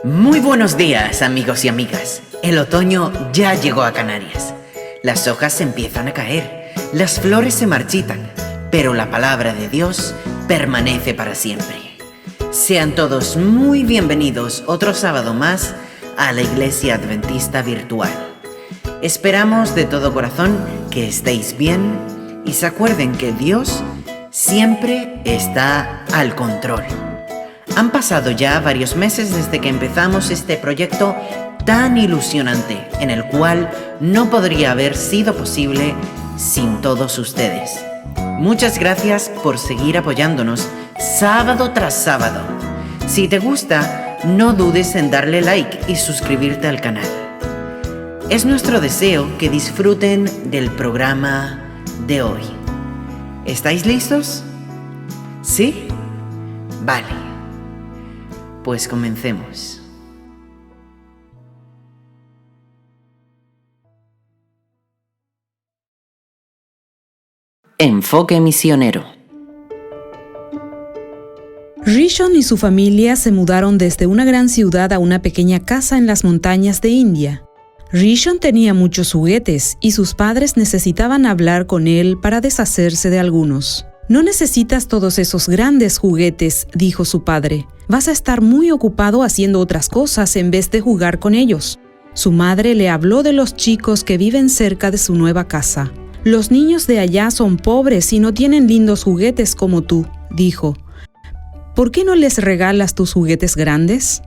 Muy buenos días, amigos y amigas. El otoño ya llegó a Canarias. Las hojas empiezan a caer, las flores se marchitan, pero la palabra de Dios permanece para siempre. Sean todos muy bienvenidos otro sábado más a la Iglesia Adventista Virtual. Esperamos de todo corazón que estéis bien y se acuerden que Dios siempre está al control. Han pasado ya varios meses desde que empezamos este proyecto tan ilusionante, en el cual no podría haber sido posible sin todos ustedes. Muchas gracias por seguir apoyándonos sábado tras sábado. Si te gusta, no dudes en darle like y suscribirte al canal. Es nuestro deseo que disfruten del programa de hoy. ¿Estáis listos? ¿Sí? Vale. Pues comencemos. Enfoque misionero. Rishon y su familia se mudaron desde una gran ciudad a una pequeña casa en las montañas de India. Rishon tenía muchos juguetes y sus padres necesitaban hablar con él para deshacerse de algunos. «No necesitas todos esos grandes juguetes», dijo su padre. «Vas a estar muy ocupado haciendo otras cosas en vez de jugar con ellos». Su madre le habló de los chicos que viven cerca de su nueva casa. «Los niños de allá son pobres y no tienen lindos juguetes como tú», dijo. «¿Por qué no les regalas tus juguetes grandes?»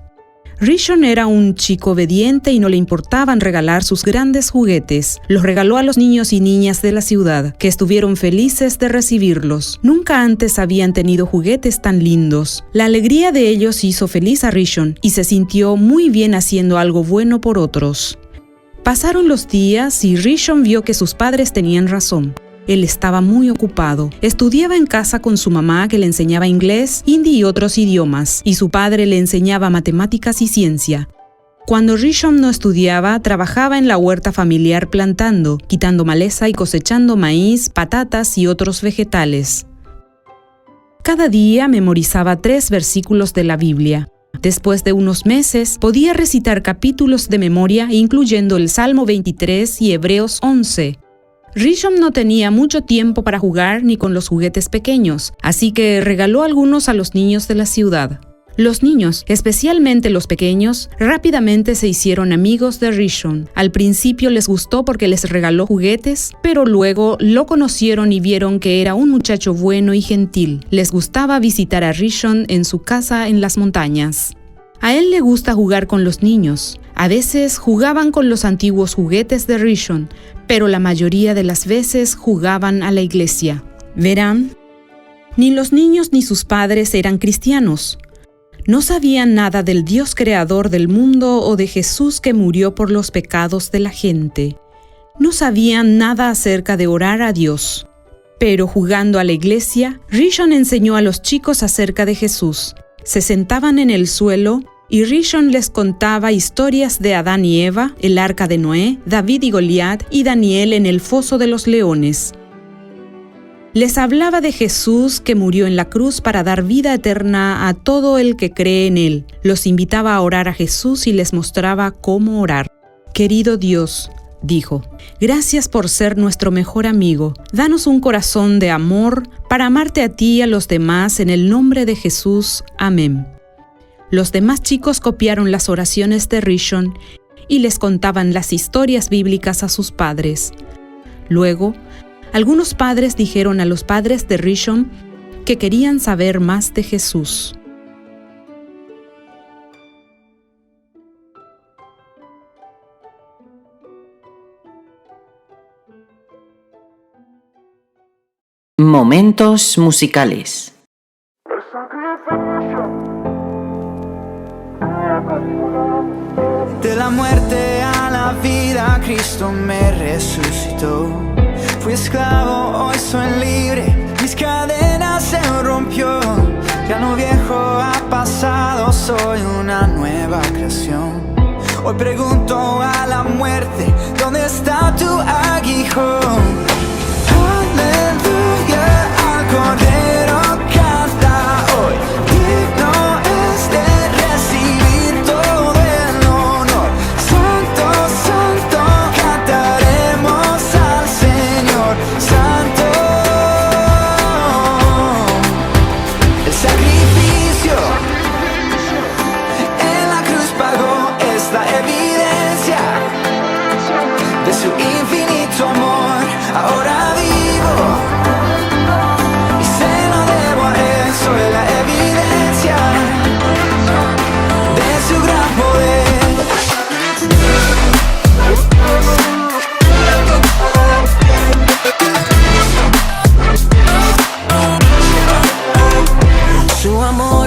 Rishon era un chico obediente y no le importaban regalar sus grandes juguetes. Los regaló a los niños y niñas de la ciudad, que estuvieron felices de recibirlos. Nunca antes habían tenido juguetes tan lindos. La alegría de ellos hizo feliz a Rishon y se sintió muy bien haciendo algo bueno por otros. Pasaron los días y Rishon vio que sus padres tenían razón. Él estaba muy ocupado. Estudiaba en casa con su mamá, que le enseñaba inglés, hindi y otros idiomas, y su padre le enseñaba matemáticas y ciencia. Cuando Rishon no estudiaba, trabajaba en la huerta familiar plantando, quitando maleza y cosechando maíz, patatas y otros vegetales. Cada día memorizaba 3 versículos de la Biblia. Después de unos meses, podía recitar capítulos de memoria, incluyendo el Salmo 23 y Hebreos 11. Rishon no tenía mucho tiempo para jugar ni con los juguetes pequeños, así que regaló algunos a los niños de la ciudad. Los niños, especialmente los pequeños, rápidamente se hicieron amigos de Rishon. Al principio les gustó porque les regaló juguetes, pero luego lo conocieron y vieron que era un muchacho bueno y gentil. Les gustaba visitar a Rishon en su casa en las montañas. A él le gusta jugar con los niños. A veces jugaban con los antiguos juguetes de Rishon, pero la mayoría de las veces jugaban a la iglesia. Verán, ni los niños ni sus padres eran cristianos. No sabían nada del Dios creador del mundo o de Jesús que murió por los pecados de la gente. No sabían nada acerca de orar a Dios. Pero jugando a la iglesia, Rishon enseñó a los chicos acerca de Jesús. Se sentaban en el suelo y Rishon les contaba historias de Adán y Eva, el arca de Noé, David y Goliat y Daniel en el foso de los leones. Les hablaba de Jesús que murió en la cruz para dar vida eterna a todo el que cree en él. Los invitaba a orar a Jesús y les mostraba cómo orar. «Querido Dios», dijo, «gracias por ser nuestro mejor amigo. Danos un corazón de amor para amarte a ti y a los demás en el nombre de Jesús. Amén». Los demás chicos copiaron las oraciones de Rishon y les contaban las historias bíblicas a sus padres. Luego, algunos padres dijeron a los padres de Rishon que querían saber más de Jesús. Momentos musicales. De la muerte a la vida, Cristo me resucitó. Fui esclavo, hoy soy libre, mis cadenas se rompió. Ya lo viejo ha pasado, soy una nueva creación. Hoy pregunto a la muerte, ¿dónde está tu aguijón? Aleluya, al Cordero canta hoy. Digno es de recibir todo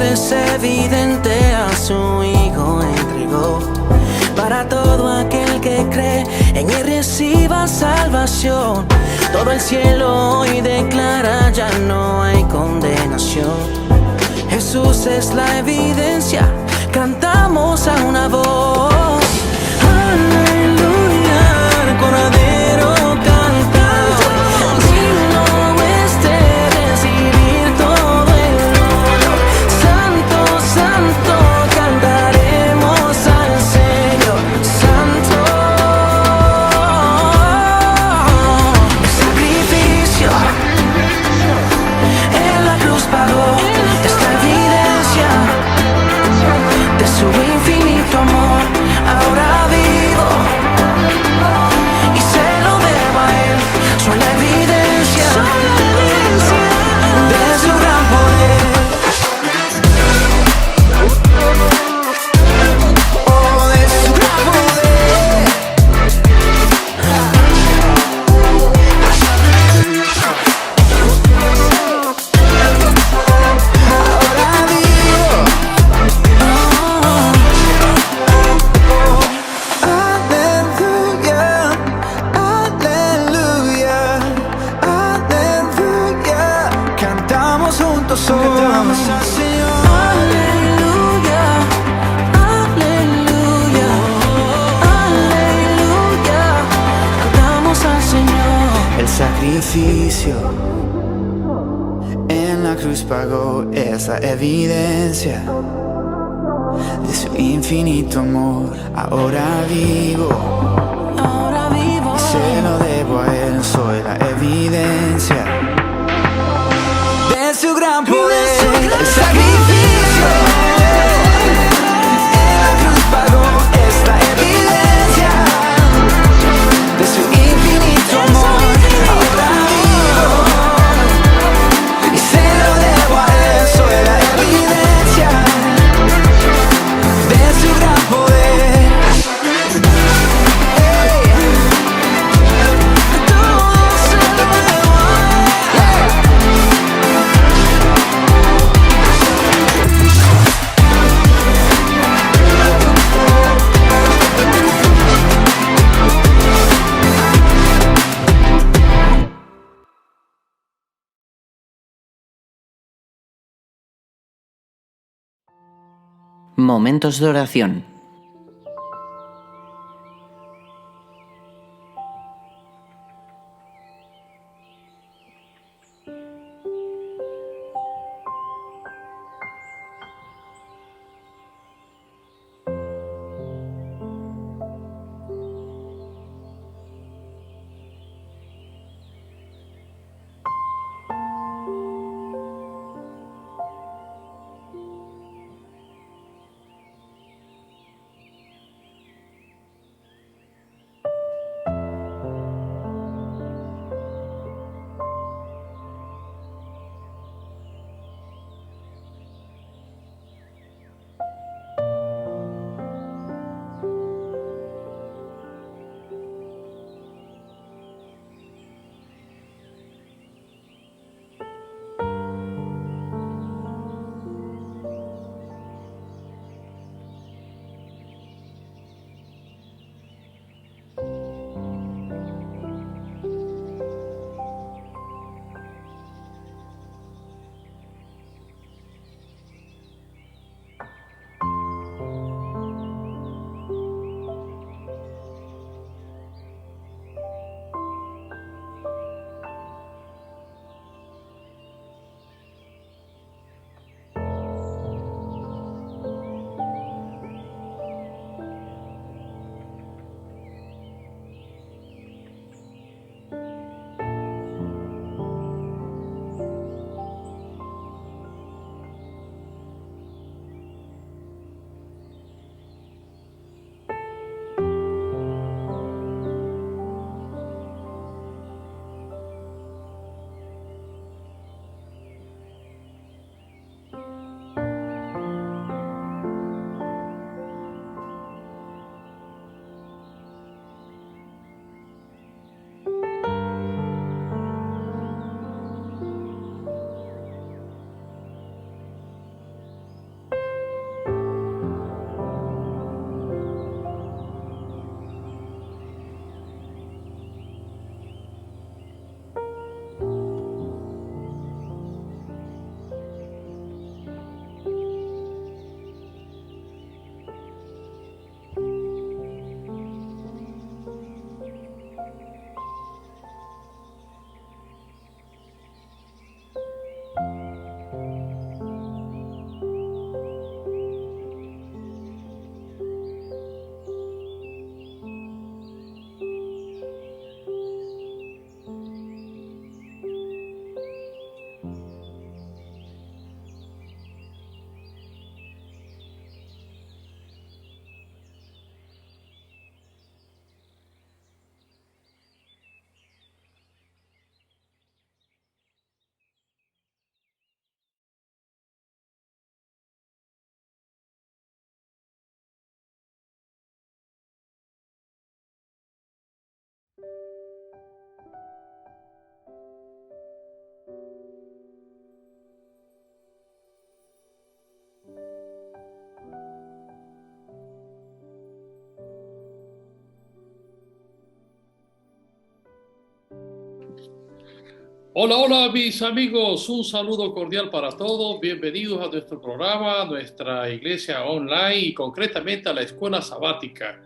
amor es evidente, a su Hijo entregó. Para todo aquel que cree en Él reciba salvación. Todo el cielo hoy declara ya no hay condenación. Jesús es la evidencia, cantamos a una voz. Aleluya, el Cordero canta. Digno es de recibir todo el honor. Santo, santo, cantaremos al Señor. Santo. El sacrificio en la cruz pagó esta evidencia de su infinito amor. Ahora vivo y se lo debo a Él. Soy la evidencia de su gran poder. Oh, de su gran poder. Ahora vivo. Aleluya, aleluya, aleluya. Cantamos juntos hoy. Cantamos al Señor. Aleluya, aleluya, aleluya. Cantamos al Señor. El sacrificio en la cruz pagó esa evidencia de su infinito amor. Ahora vivo y se lo debo a Él. Soy la evidencia de su gran poder. El sacrificio en la cruz pagó esta evidencia de su infinito amor. Ahora vivo y se lo debo a Él. Soy la evidencia de su gran poder. Hey. Todo se lo debo a Él. Momentos de oración. Hola, hola mis amigos, un saludo cordial para todos, bienvenidos a nuestro programa, a nuestra iglesia online y concretamente a la escuela sabática.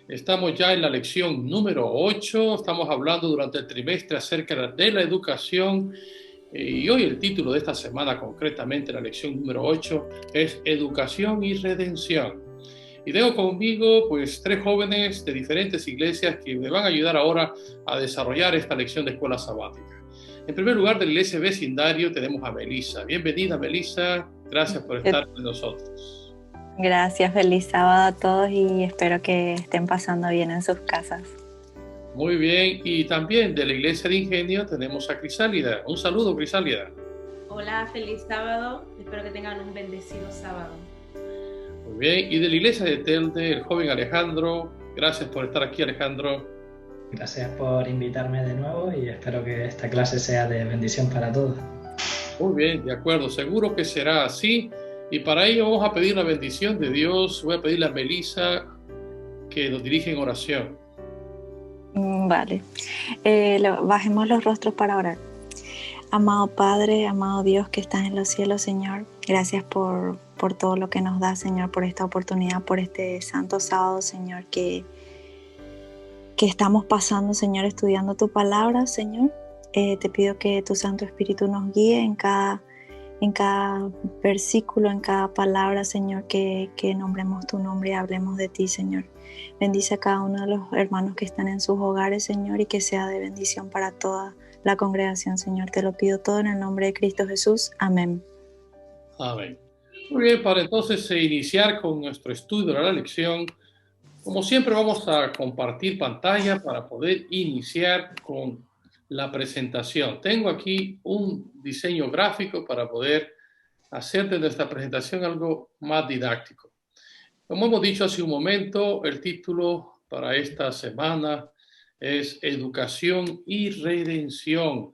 Estamos ya en la lección número 8, estamos hablando durante el trimestre acerca de la educación y hoy el título de esta semana, concretamente la lección número 8, es Educación y Redención. Y tengo conmigo pues 3 jóvenes de diferentes iglesias que me van a ayudar ahora a desarrollar esta lección de escuela sabática. En primer lugar, de la iglesia vecindario tenemos a Melissa. Bienvenida, Melissa. Gracias por estar con nosotros. Gracias, feliz sábado a todos y espero que estén pasando bien en sus casas. Muy bien, y también de la iglesia de Ingenio tenemos a Crisálida. Un saludo, Crisálida. Hola, feliz sábado. Espero que tengan un bendecido sábado. Muy bien, y de la iglesia de Telde, el joven Alejandro. Gracias por estar aquí, Alejandro. Gracias por invitarme de nuevo y espero que esta clase sea de bendición para todos. Muy bien, de acuerdo, seguro que será así. Y para ello vamos a pedir la bendición de Dios. Voy a pedirle a Melissa que nos dirija en oración. Vale, bajemos los rostros para orar. Amado Padre, amado Dios que estás en los cielos, Señor, gracias por todo lo que nos da, Señor, por esta oportunidad, por este santo sábado, Señor, que estamos pasando, Señor, estudiando tu palabra, Señor. Te pido que tu Santo Espíritu nos guíe en cada versículo, en cada palabra, Señor, que nombremos tu nombre y hablemos de ti, Señor. Bendice a cada uno de los hermanos que están en sus hogares, Señor, y que sea de bendición para toda la congregación, Señor. Te lo pido todo en el nombre de Cristo Jesús. Amén. Amén. Muy bien, para entonces iniciar con nuestro estudio de la lección, como siempre vamos a compartir pantalla para poder iniciar con la presentación. Tengo aquí un diseño gráfico para poder hacer de nuestra presentación algo más didáctico. Como hemos dicho hace un momento, el título para esta semana es Educación y Redención.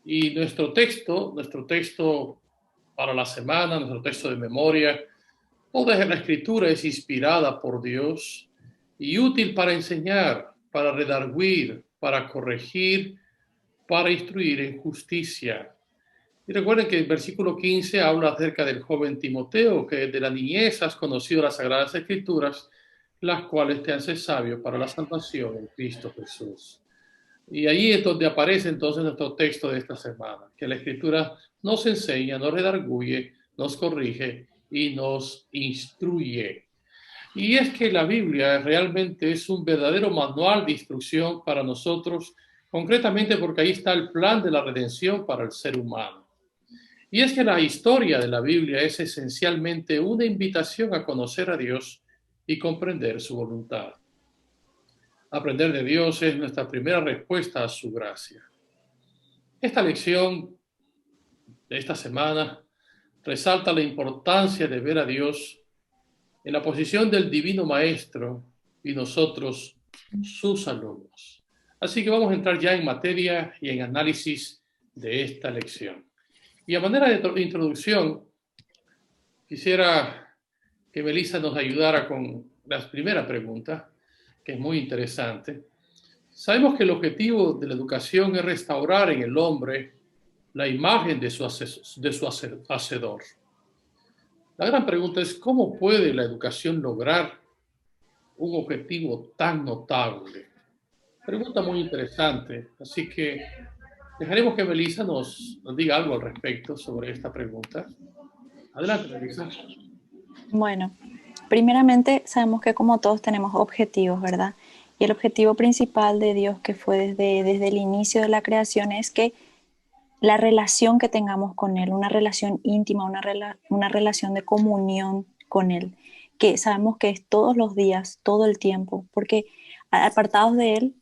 Y nuestro texto para la semana, nuestro texto de memoria, toda la escritura es inspirada por Dios y útil para enseñar, para redarguir, para corregir, para instruir en justicia. Y recuerden que el versículo 15 habla acerca del joven Timoteo, que desde la niñez has conocido las Sagradas Escrituras, las cuales te hacen sabio para la salvación en Cristo Jesús. Y ahí es donde aparece entonces nuestro texto de esta semana, que la Escritura nos enseña, nos redarguye, nos corrige y nos instruye. Y es que la Biblia realmente es un verdadero manual de instrucción para nosotros, concretamente porque ahí está el plan de la redención para el ser humano. Y es que la historia de la Biblia es esencialmente una invitación a conocer a Dios y comprender su voluntad. Aprender de Dios es nuestra primera respuesta a su gracia. Esta lección de esta semana resalta la importancia de ver a Dios en la posición del divino maestro y nosotros sus alumnos. Así que vamos a entrar ya en materia y en análisis de esta lección. Y a manera de introducción, quisiera que Melissa nos ayudara con la primera pregunta, que es muy interesante. Sabemos que el objetivo de la educación es restaurar en el hombre la imagen de su hacedor. La gran pregunta es, ¿cómo puede la educación lograr un objetivo tan notable? Pregunta muy interesante, así que dejaremos que Melissa nos diga algo al respecto sobre esta pregunta. Adelante, Melissa. Bueno, primeramente sabemos que como todos tenemos objetivos, ¿verdad? Y el objetivo principal de Dios, que fue desde el inicio de la creación, es que la relación que tengamos con Él, una relación íntima, una relación de comunión con Él, que sabemos que es todos los días, todo el tiempo, porque apartados de Él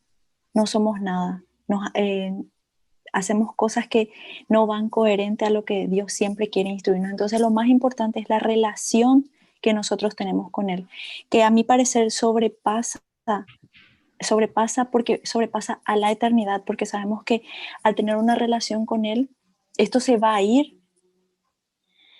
no somos nada, hacemos cosas que no van coherente a lo que Dios siempre quiere instruirnos. Entonces lo más importante es la relación que nosotros tenemos con Él, que a mi parecer sobrepasa a la eternidad, porque sabemos que al tener una relación con Él, esto se va a ir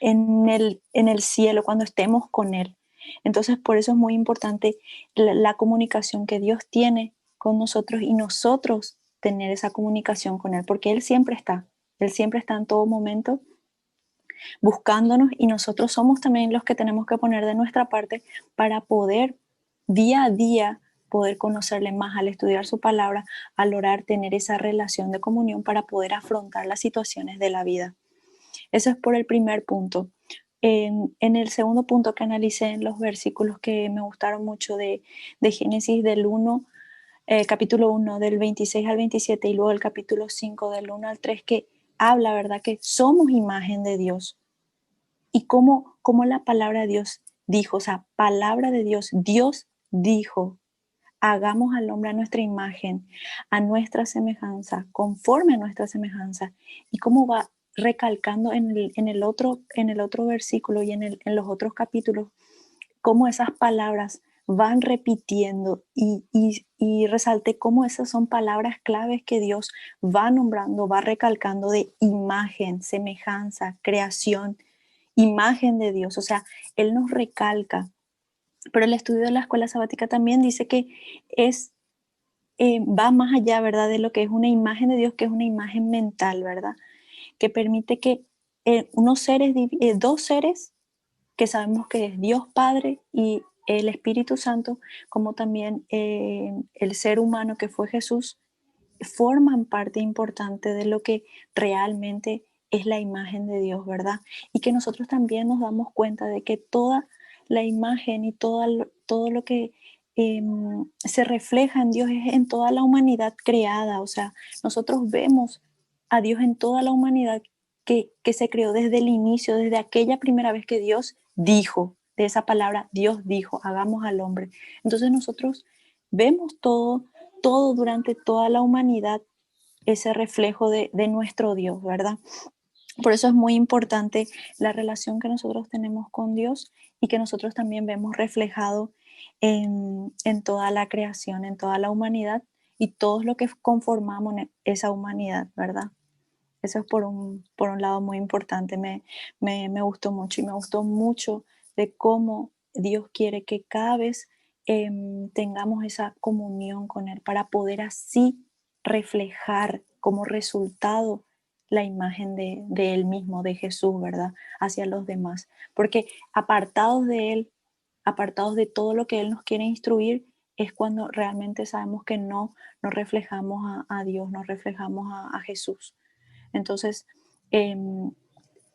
en el cielo cuando estemos con Él. Entonces por eso es muy importante la comunicación que Dios tiene con nosotros y nosotros tener esa comunicación con Él, porque Él siempre está en todo momento buscándonos y nosotros somos también los que tenemos que poner de nuestra parte para poder día a día poder conocerle más al estudiar su palabra, al orar, tener esa relación de comunión para poder afrontar las situaciones de la vida. Eso es por el primer punto. En el segundo punto que analicé en los versículos que me gustaron mucho de Génesis del 1, capítulo 1 del 26 al 27 y luego el capítulo 5 del 1 al 3 que habla, ¿verdad? Que somos imagen de Dios y cómo la palabra de Dios dijo, o sea, palabra de Dios, Dios dijo, hagamos al hombre a nuestra imagen, a nuestra semejanza, conforme a nuestra semejanza, y cómo va recalcando en el otro versículo y en los otros capítulos, cómo esas palabras van repitiendo y resalté cómo esas son palabras claves que Dios va nombrando, va recalcando de imagen, semejanza, creación, imagen de Dios. O sea, Él nos recalca. Pero el estudio de la escuela sabática también dice que va más allá, ¿verdad? De lo que es una imagen de Dios, que es una imagen mental, ¿verdad? Que permite que dos seres que sabemos que es Dios Padre y el Espíritu Santo, como también el ser humano que fue Jesús, forman parte importante de lo que realmente es la imagen de Dios, ¿verdad? Y que nosotros también nos damos cuenta de que toda la imagen y todo lo que se refleja en Dios es en toda la humanidad creada. O sea, nosotros vemos a Dios en toda la humanidad que se creó desde el inicio, desde aquella primera vez que Dios dijo, de esa palabra, Dios dijo, hagamos al hombre. Entonces nosotros vemos todo durante toda la humanidad, ese reflejo de nuestro Dios, ¿verdad? Por eso es muy importante la relación que nosotros tenemos con Dios y que nosotros también vemos reflejado en toda la creación, en toda la humanidad y todos lo que conformamos esa humanidad, ¿verdad? Eso es por un lado muy importante, me gustó mucho y me gustó mucho de cómo Dios quiere que cada vez tengamos esa comunión con Él para poder así reflejar como resultado la imagen de Él mismo, de Jesús, ¿verdad? Hacia los demás. Porque apartados de Él, apartados de todo lo que Él nos quiere instruir, es cuando realmente sabemos que no reflejamos a Dios, no reflejamos a Jesús. Entonces, en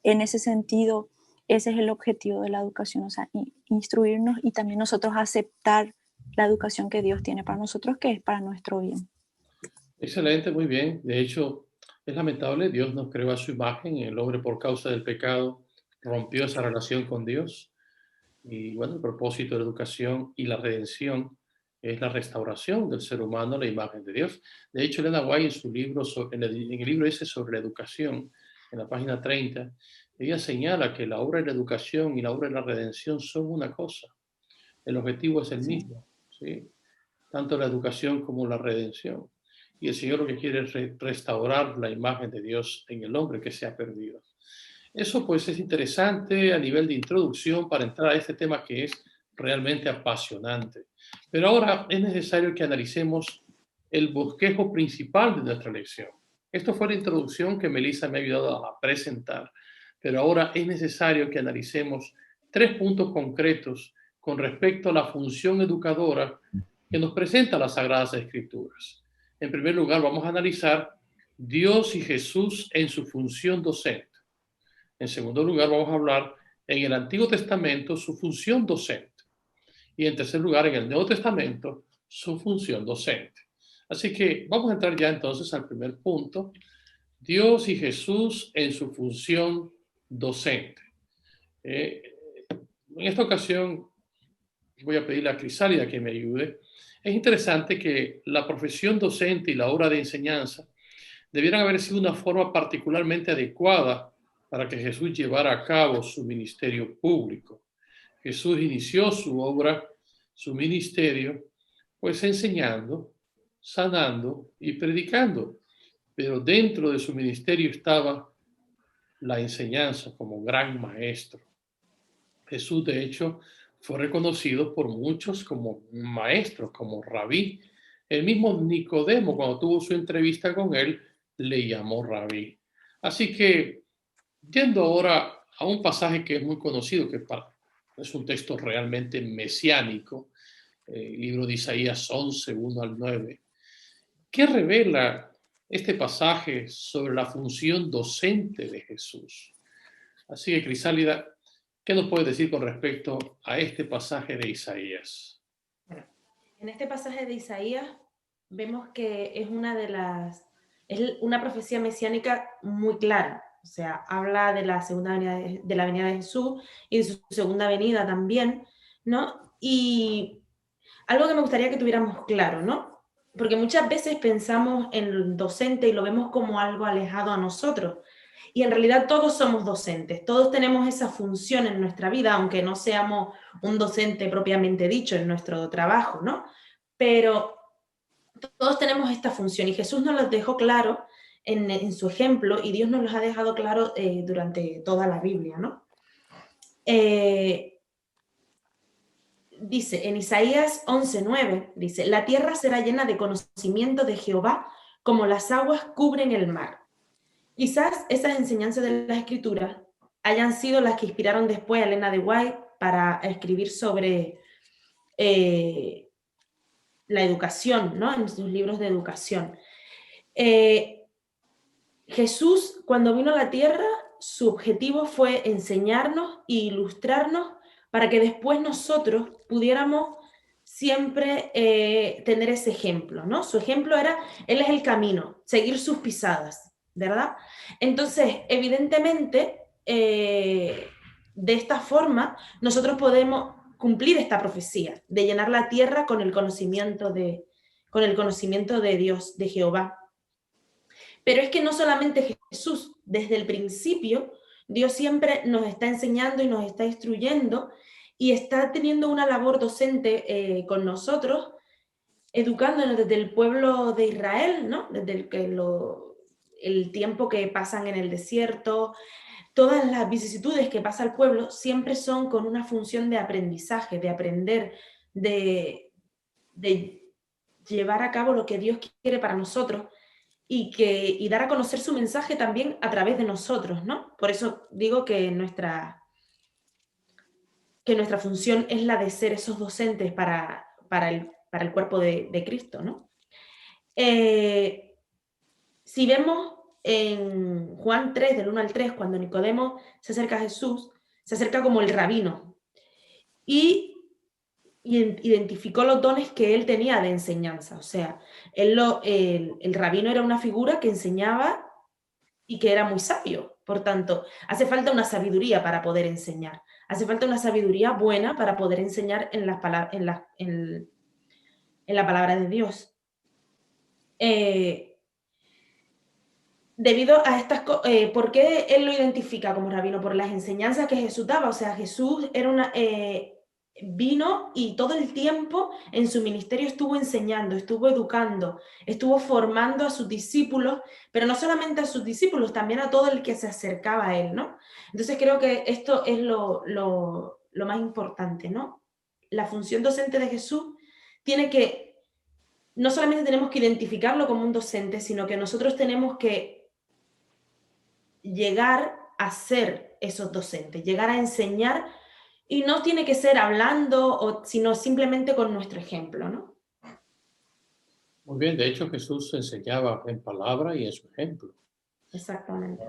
ese sentido, ese es el objetivo de la educación, o sea, instruirnos y también nosotros aceptar la educación que Dios tiene para nosotros, que es para nuestro bien. Excelente, muy bien. De hecho, es lamentable, Dios nos creó a su imagen y el hombre por causa del pecado rompió esa relación con Dios. Y bueno, el propósito de la educación y la redención es la restauración del ser humano a la imagen de Dios. De hecho, Elena White en su libro, en el libro ese sobre la educación, en la página 30, ella señala que la obra de la educación y la obra de la redención son una cosa. El objetivo es el mismo, ¿sí? Tanto la educación como la redención. Y el Señor lo que quiere es restaurar la imagen de Dios en el hombre que se ha perdido. Eso pues es interesante a nivel de introducción para entrar a este tema que es realmente apasionante. Pero ahora es necesario que analicemos el bosquejo principal de nuestra lección. Esto fue la introducción que Melissa me ha ayudado a presentar, pero ahora es necesario que analicemos 3 puntos concretos con respecto a la función educadora que nos presenta las Sagradas Escrituras. En primer lugar, vamos a analizar Dios y Jesús en su función docente. En segundo lugar, vamos a hablar en el Antiguo Testamento su función docente. Y en tercer lugar, en el Nuevo Testamento, su función docente. Así que vamos a entrar ya entonces al primer punto. Dios y Jesús en su función docente. En esta ocasión voy a pedirle a Crisálida que me ayude. Es interesante que la profesión docente y la obra de enseñanza debieran haber sido una forma particularmente adecuada para que Jesús llevara a cabo su ministerio público. Jesús inició su obra, su ministerio, pues enseñando, sanando y predicando. Pero dentro de su ministerio estaba la enseñanza como gran maestro. Jesús, de hecho, fue reconocido por muchos como maestro, como rabí. el mismo Nicodemo, cuando tuvo su entrevista con él, le llamó rabí. Así que, yendo ahora a un pasaje que es muy conocido, es un texto realmente mesiánico, el libro de Isaías 11, 1 al 9, ¿qué revela este pasaje sobre la función docente de Jesús? Así que, Crisálida, ¿qué nos puedes decir con respecto a este pasaje de Isaías? Bueno, en este pasaje de Isaías vemos que es una profecía mesiánica muy clara. O sea, habla de la segunda venida de la venida de Jesús y de su segunda venida también, ¿no? Y algo que me gustaría que tuviéramos claro, ¿no? Porque muchas veces pensamos en el docente y lo vemos como algo alejado a nosotros. Y en realidad todos somos docentes, todos tenemos esa función en nuestra vida, aunque no seamos un docente propiamente dicho en nuestro trabajo, ¿no? Pero todos tenemos esta función y Jesús nos lo dejó claro en su ejemplo y Dios nos los ha dejado claro durante toda la Biblia, ¿no? Dice en Isaías 11:9, dice, la tierra será llena de conocimiento de Jehová como las aguas cubren el mar. Quizás esas enseñanzas de las escrituras hayan sido las que inspiraron después a Elena de White para escribir sobre la educación, ¿no? En sus libros de educación. Jesús, cuando vino a la tierra, su objetivo fue enseñarnos e ilustrarnos para que después nosotros pudiéramos siempre tener ese ejemplo, ¿no? Su ejemplo era, Él es el camino, seguir sus pisadas, ¿verdad? Entonces, evidentemente, de esta forma, nosotros podemos cumplir esta profecía, de llenar la tierra con el conocimiento de Dios, de Jehová. Pero es que no solamente Jesús, desde el principio, Dios siempre nos está enseñando y nos está instruyendo y está teniendo una labor docente con nosotros, educándonos desde el pueblo de Israel, ¿no? Desde el tiempo que pasan en el desierto, todas las vicisitudes que pasa el pueblo siempre son con una función de aprendizaje, de aprender, de llevar a cabo lo que Dios quiere para nosotros y dar a conocer su mensaje también a través de nosotros, ¿no? Por eso digo que nuestra función es la de ser esos docentes para el cuerpo de Cristo, ¿no? Si vemos en Juan 3, del 1 al 3, cuando Nicodemo se acerca a Jesús, se acerca como el rabino y identificó los dones que él tenía de enseñanza. O sea, el rabino era una figura que enseñaba y que era muy sabio. Por tanto, hace falta una sabiduría para poder enseñar. Hace falta una sabiduría buena para poder enseñar en la palabra de Dios. Debido a estas cosas, ¿por qué él lo identifica como rabino? Por las enseñanzas que Jesús daba. O sea, Jesús era vino y todo el tiempo en su ministerio estuvo enseñando, estuvo educando, estuvo formando a sus discípulos, pero no solamente a sus discípulos, también a todo el que se acercaba a él, ¿no? Entonces creo que esto es lo más importante, ¿no? La función docente de Jesús no solamente tenemos que identificarlo como un docente, sino que nosotros tenemos que llegar a ser esos docentes, llegar a enseñar. Y no tiene que ser hablando, sino simplemente con nuestro ejemplo, ¿no? Muy bien, de hecho Jesús enseñaba en palabra y en su ejemplo. Exactamente.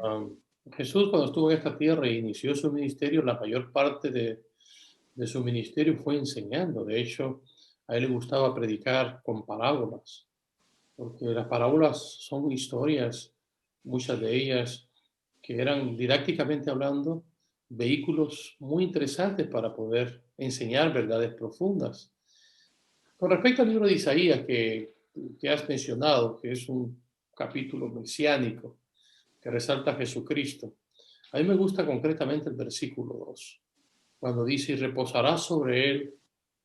Jesús cuando estuvo en esta tierra e inició su ministerio, la mayor parte de su ministerio fue enseñando. De hecho, a él le gustaba predicar con parábolas, porque las parábolas son historias, muchas de ellas que eran didácticamente hablando, vehículos muy interesantes para poder enseñar verdades profundas. Con respecto al libro de Isaías que has mencionado, que es un capítulo mesiánico que resalta a Jesucristo, a mí me gusta concretamente el versículo 2, cuando dice, y reposará sobre él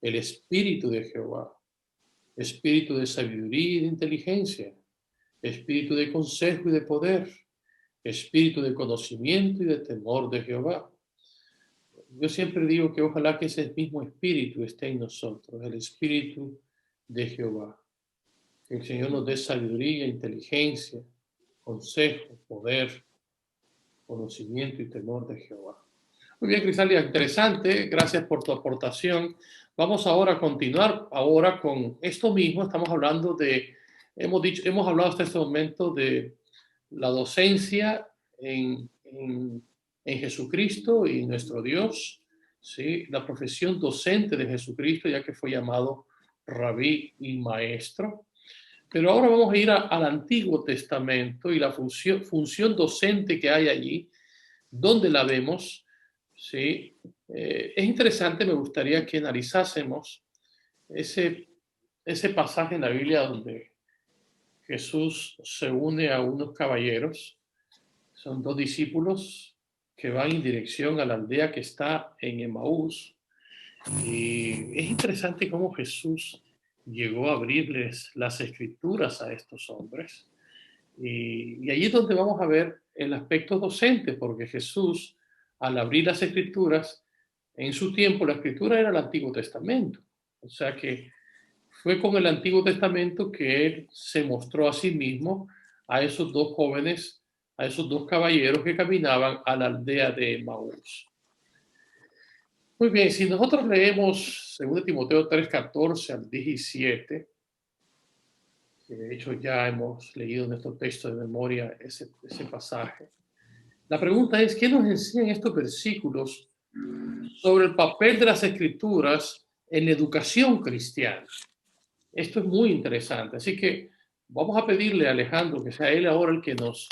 el espíritu de Jehová, espíritu de sabiduría y de inteligencia, espíritu de consejo y de poder, espíritu de conocimiento y de temor de Jehová. Yo siempre digo que ojalá que ese mismo espíritu esté en nosotros, el espíritu de Jehová. Que el Señor nos dé sabiduría, inteligencia, consejo, poder, conocimiento y temor de Jehová. Muy bien, Crisalia, interesante. Gracias por tu aportación. Vamos ahora a continuar ahora con esto mismo. Estamos hablando hemos hablado hasta este momento de la docencia en Jesucristo y nuestro Dios, ¿sí? La profesión docente de Jesucristo, ya que fue llamado rabí y maestro. Pero ahora vamos a ir al Antiguo Testamento y la función docente que hay allí, donde la vemos, ¿sí? Es interesante, me gustaría que analizásemos ese pasaje en la Biblia donde Jesús se une a unos caballeros. Son dos discípulos que van en dirección a la aldea que está en Emaús. Y es interesante cómo Jesús llegó a abrirles las escrituras a estos hombres. Y allí es donde vamos a ver el aspecto docente, porque Jesús, al abrir las escrituras, en su tiempo la escritura era el Antiguo Testamento. O sea que fue con el Antiguo Testamento que él se mostró a sí mismo a esos dos jóvenes, a esos dos caballeros que caminaban a la aldea de Emaús. Muy bien, si nosotros leemos 2 Timoteo 3:14 al 17, que de hecho ya hemos leído en nuestro texto de memoria ese pasaje, la pregunta es, ¿qué nos enseñan estos versículos sobre el papel de las escrituras en la educación cristiana? Esto es muy interesante, así que vamos a pedirle a Alejandro que sea él ahora el que nos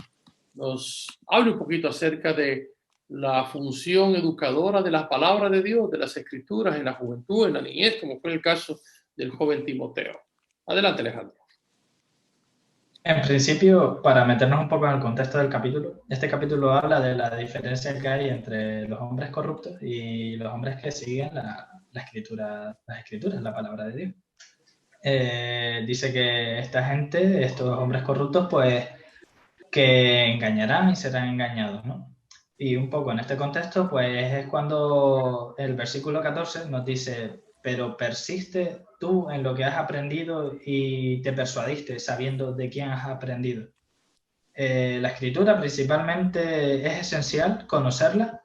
hable un poquito acerca de la función educadora de la palabra de Dios, de las escrituras en la juventud, en la niñez, como fue el caso del joven Timoteo. Adelante, Alejandro. En principio, para meternos un poco en el contexto del capítulo, este capítulo habla de la diferencia que hay entre los hombres corruptos y los hombres que siguen las escrituras, la palabra de Dios. Dice que esta gente, estos hombres corruptos, pues que engañarán y serán engañados, ¿no? Y un poco en este contexto, pues es cuando el versículo 14 nos dice, pero persiste tú en lo que has aprendido y te persuadiste sabiendo de quién has aprendido. La escritura principalmente es esencial conocerla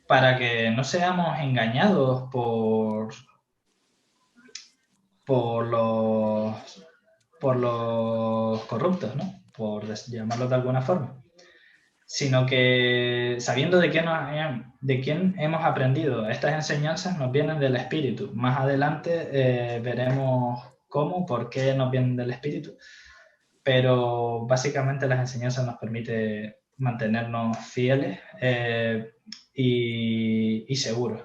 para que no seamos engañados por los corruptos, ¿no? Por llamarlo de alguna forma, sino que sabiendo de quién hemos aprendido. Estas enseñanzas nos vienen del Espíritu. Más adelante veremos por qué nos vienen del Espíritu, pero básicamente las enseñanzas nos permiten mantenernos fieles y seguros.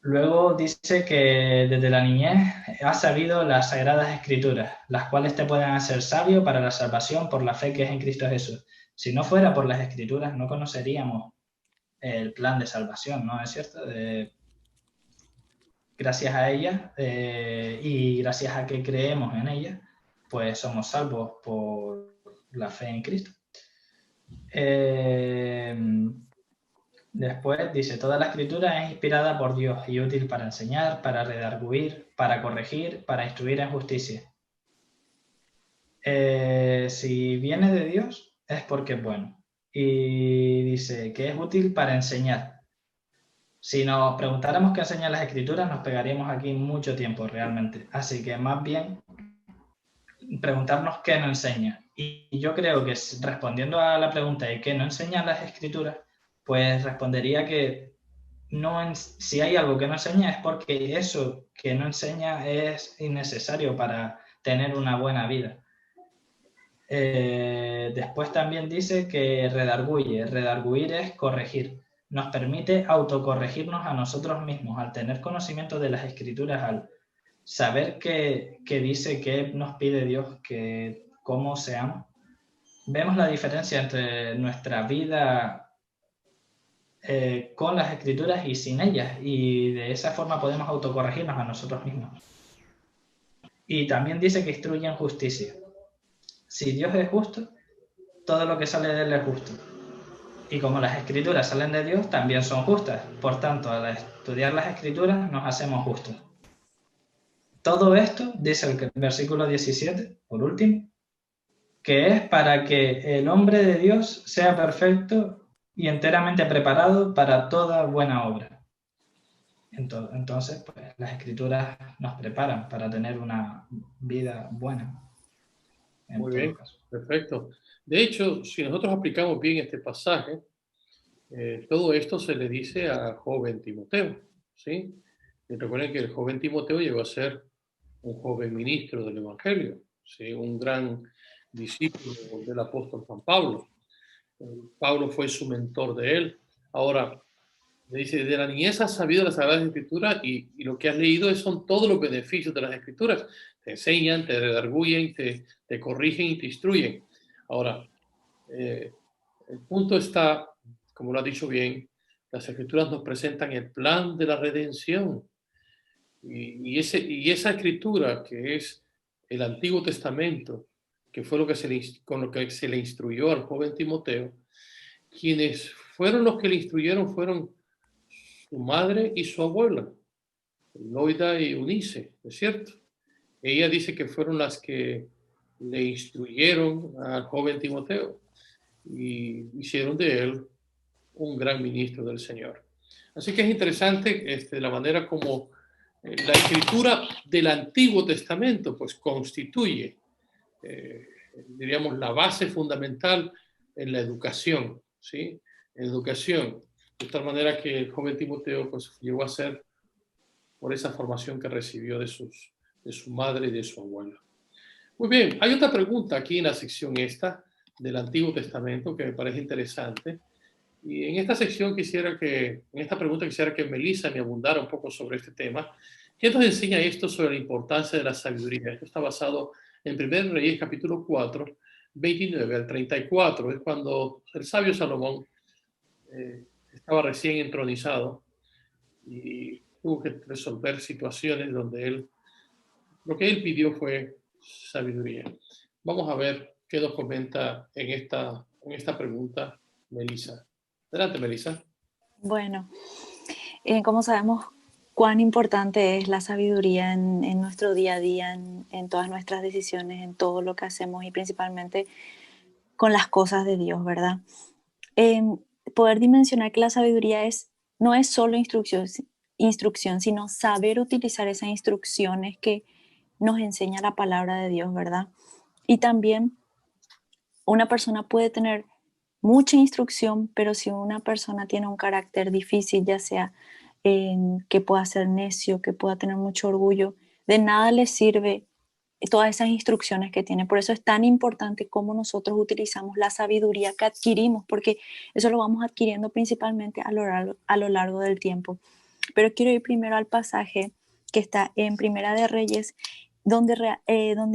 Luego dice que desde la niñez has sabido las Sagradas Escrituras, las cuales te pueden hacer sabio para la salvación por la fe que es en Cristo Jesús. Si no fuera por las Escrituras, no conoceríamos el plan de salvación, ¿no es cierto? Gracias a ellas y gracias a que creemos en ellas, pues somos salvos por la fe en Cristo. Después dice, toda la escritura es inspirada por Dios y útil para enseñar, para redarguir, para corregir, para instruir en justicia. Si viene de Dios es porque es bueno. Y dice que es útil para enseñar. Si nos preguntáramos qué enseñan las escrituras, nos pegaríamos aquí mucho tiempo realmente. Así que más bien preguntarnos qué nos enseña. Y yo creo que respondiendo a la pregunta de qué nos enseñan las escrituras, pues respondería que si hay algo que no enseña es porque eso que no enseña es innecesario para tener una buena vida. Después también dice que redarguye. Redarguir es corregir. Nos permite autocorregirnos a nosotros mismos al tener conocimiento de las escrituras, al saber qué dice, qué nos pide Dios, cómo seamos. Vemos la diferencia entre nuestra vida con las escrituras y sin ellas, y de esa forma podemos autocorregirnos a nosotros mismos. Y también dice que instruye en justicia. Si Dios es justo, todo lo que sale de él es justo. Y como las escrituras salen de Dios, también son justas. Por tanto, al estudiar las escrituras nos hacemos justos. Todo esto, dice el versículo 17, por último, que es para que el hombre de Dios sea perfecto y enteramente preparado para toda buena obra. Entonces, pues, las Escrituras nos preparan para tener una vida buena, en Muy todo bien, caso. perfecto. De hecho, si nosotros aplicamos bien este pasaje, todo esto se le dice al joven Timoteo, ¿sí? Y recuerden que el joven Timoteo llegó a ser un joven ministro del Evangelio, ¿sí? Un gran discípulo del apóstol San Pablo. Pablo fue su mentor de él. Ahora, le dice, de la niñez has sabido las Sagradas Escrituras y lo que has leído son todos los beneficios de las Escrituras. Te enseñan, te redarguyen, te corrigen y te instruyen. Ahora, el punto está, como lo ha dicho bien, las Escrituras nos presentan el plan de la redención. Y esa escritura que es el Antiguo Testamento, que fue lo que con lo que se le instruyó al joven Timoteo, quienes fueron los que le instruyeron fueron su madre y su abuela, Loida y Eunice, ¿es cierto? Ella dice que fueron las que le instruyeron al joven Timoteo y hicieron de él un gran ministro del Señor. Así que es interesante la manera como la escritura del Antiguo Testamento pues constituye, diríamos, la base fundamental en la educación, ¿sí? En educación, de tal manera que el joven Timoteo pues llegó a ser por esa formación que recibió de su madre y de su abuela. Muy bien, hay otra pregunta aquí en la sección esta del Antiguo Testamento que me parece interesante. Y en esta sección en esta pregunta quisiera que Melissa me abundara un poco sobre este tema. ¿Qué nos enseña esto sobre la importancia de la sabiduría? Esto está basado en 1 Reyes capítulo 4, 29 al 34. Es cuando el sabio Salomón estaba recién entronizado y tuvo que resolver situaciones donde lo que él pidió fue sabiduría. Vamos a ver qué nos comenta en esta pregunta Melissa. Adelante, Melissa. Bueno, como sabemos cuán importante es la sabiduría en nuestro día a día, en todas nuestras decisiones, en todo lo que hacemos y principalmente con las cosas de Dios, ¿verdad? Poder dimensionar que la sabiduría no es solo instrucción, sino saber utilizar esas instrucciones que nos enseña la palabra de Dios, ¿verdad? Y también una persona puede tener mucha instrucción, pero si una persona tiene un carácter difícil, ya sea que pueda ser necio, que pueda tener mucho orgullo, de nada le sirve todas esas instrucciones que tiene. Por eso es tan importante cómo nosotros utilizamos la sabiduría que adquirimos, porque eso lo vamos adquiriendo principalmente a lo largo del tiempo. Pero quiero ir primero al pasaje que está en Primera de Reyes, donde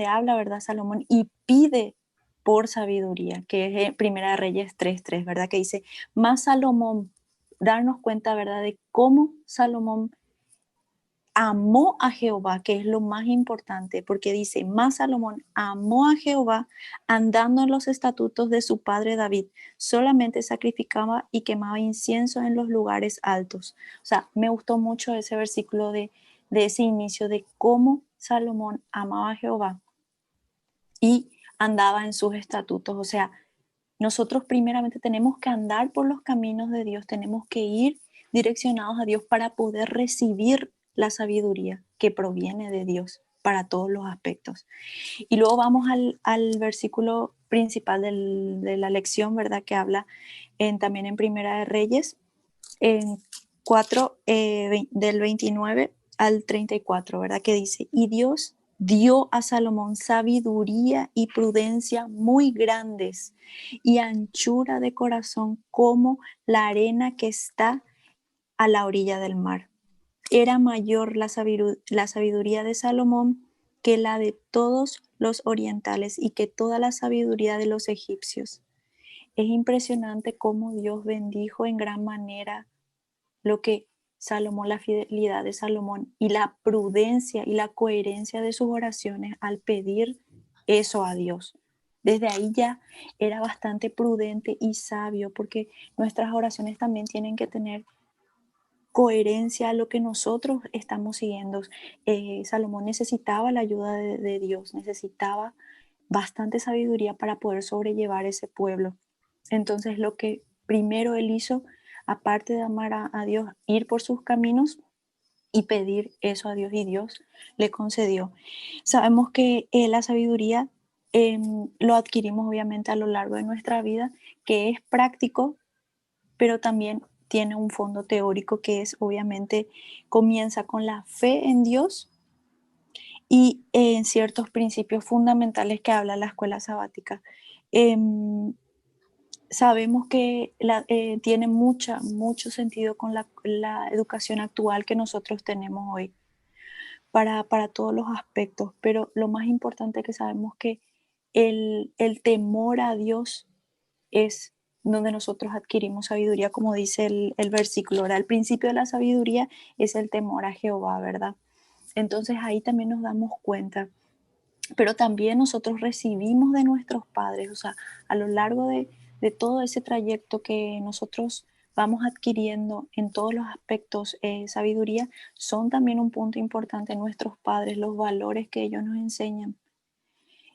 habla, ¿verdad? Salomón y pide por sabiduría, que es Primera de Reyes 3:3, ¿verdad? Que dice, más Salomón, darnos cuenta, ¿verdad? De cómo Salomón amó a Jehová, que es lo más importante, porque dice, más Salomón amó a Jehová andando en los estatutos de su padre David, solamente sacrificaba y quemaba incienso en los lugares altos. O sea, me gustó mucho ese versículo de ese inicio de cómo Salomón amaba a Jehová y andaba en sus estatutos. O sea, nosotros primeramente tenemos que andar por los caminos de Dios, tenemos que ir direccionados a Dios para poder recibir la sabiduría que proviene de Dios para todos los aspectos. Y luego vamos al versículo principal de la lección, ¿verdad? Que habla también en Primera de Reyes, en 4, del 29 al 34, ¿verdad? Que dice, y Dios dio a Salomón sabiduría y prudencia muy grandes y anchura de corazón como la arena que está a la orilla del mar. Era mayor la sabiduría de Salomón que la de todos los orientales y que toda la sabiduría de los egipcios. Es impresionante cómo Dios bendijo en gran manera lo que Salomón, la fidelidad de Salomón y la prudencia y la coherencia de sus oraciones al pedir eso a Dios. Desde ahí ya era bastante prudente y sabio, porque nuestras oraciones también tienen que tener coherencia a lo que nosotros estamos siguiendo. Salomón necesitaba la ayuda de Dios, necesitaba bastante sabiduría para poder sobrellevar ese pueblo. Entonces lo que primero él hizo, aparte de amar a Dios, ir por sus caminos y pedir eso a Dios, y Dios le concedió. Sabemos que la sabiduría lo adquirimos obviamente a lo largo de nuestra vida, que es práctico, pero también tiene un fondo teórico que es obviamente comienza con la fe en Dios y en ciertos principios fundamentales que habla la escuela sabática. Em, Sabemos que tiene mucho sentido con la educación actual que nosotros tenemos hoy para todos los aspectos, pero lo más importante que sabemos que el temor a Dios es donde nosotros adquirimos sabiduría, como dice el versículo. Ahora, el principio de la sabiduría es el temor a Jehová, ¿verdad? Entonces ahí también nos damos cuenta, pero también nosotros recibimos de nuestros padres, o sea, a lo largo de todo ese trayecto que nosotros vamos adquiriendo en todos los aspectos, sabiduría, son también un punto importante nuestros padres, los valores que ellos nos enseñan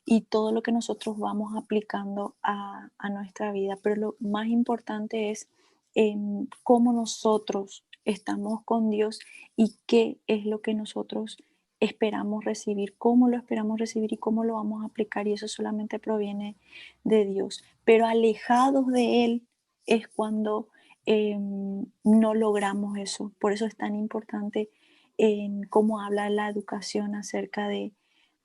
y todo lo que nosotros vamos aplicando a nuestra vida. Pero lo más importante es cómo nosotros estamos con Dios y qué es lo que nosotros esperamos recibir, cómo lo esperamos recibir y cómo lo vamos a aplicar. Y eso solamente proviene de Dios. Pero alejados de Él es cuando no logramos eso. Por eso es tan importante cómo habla la educación acerca de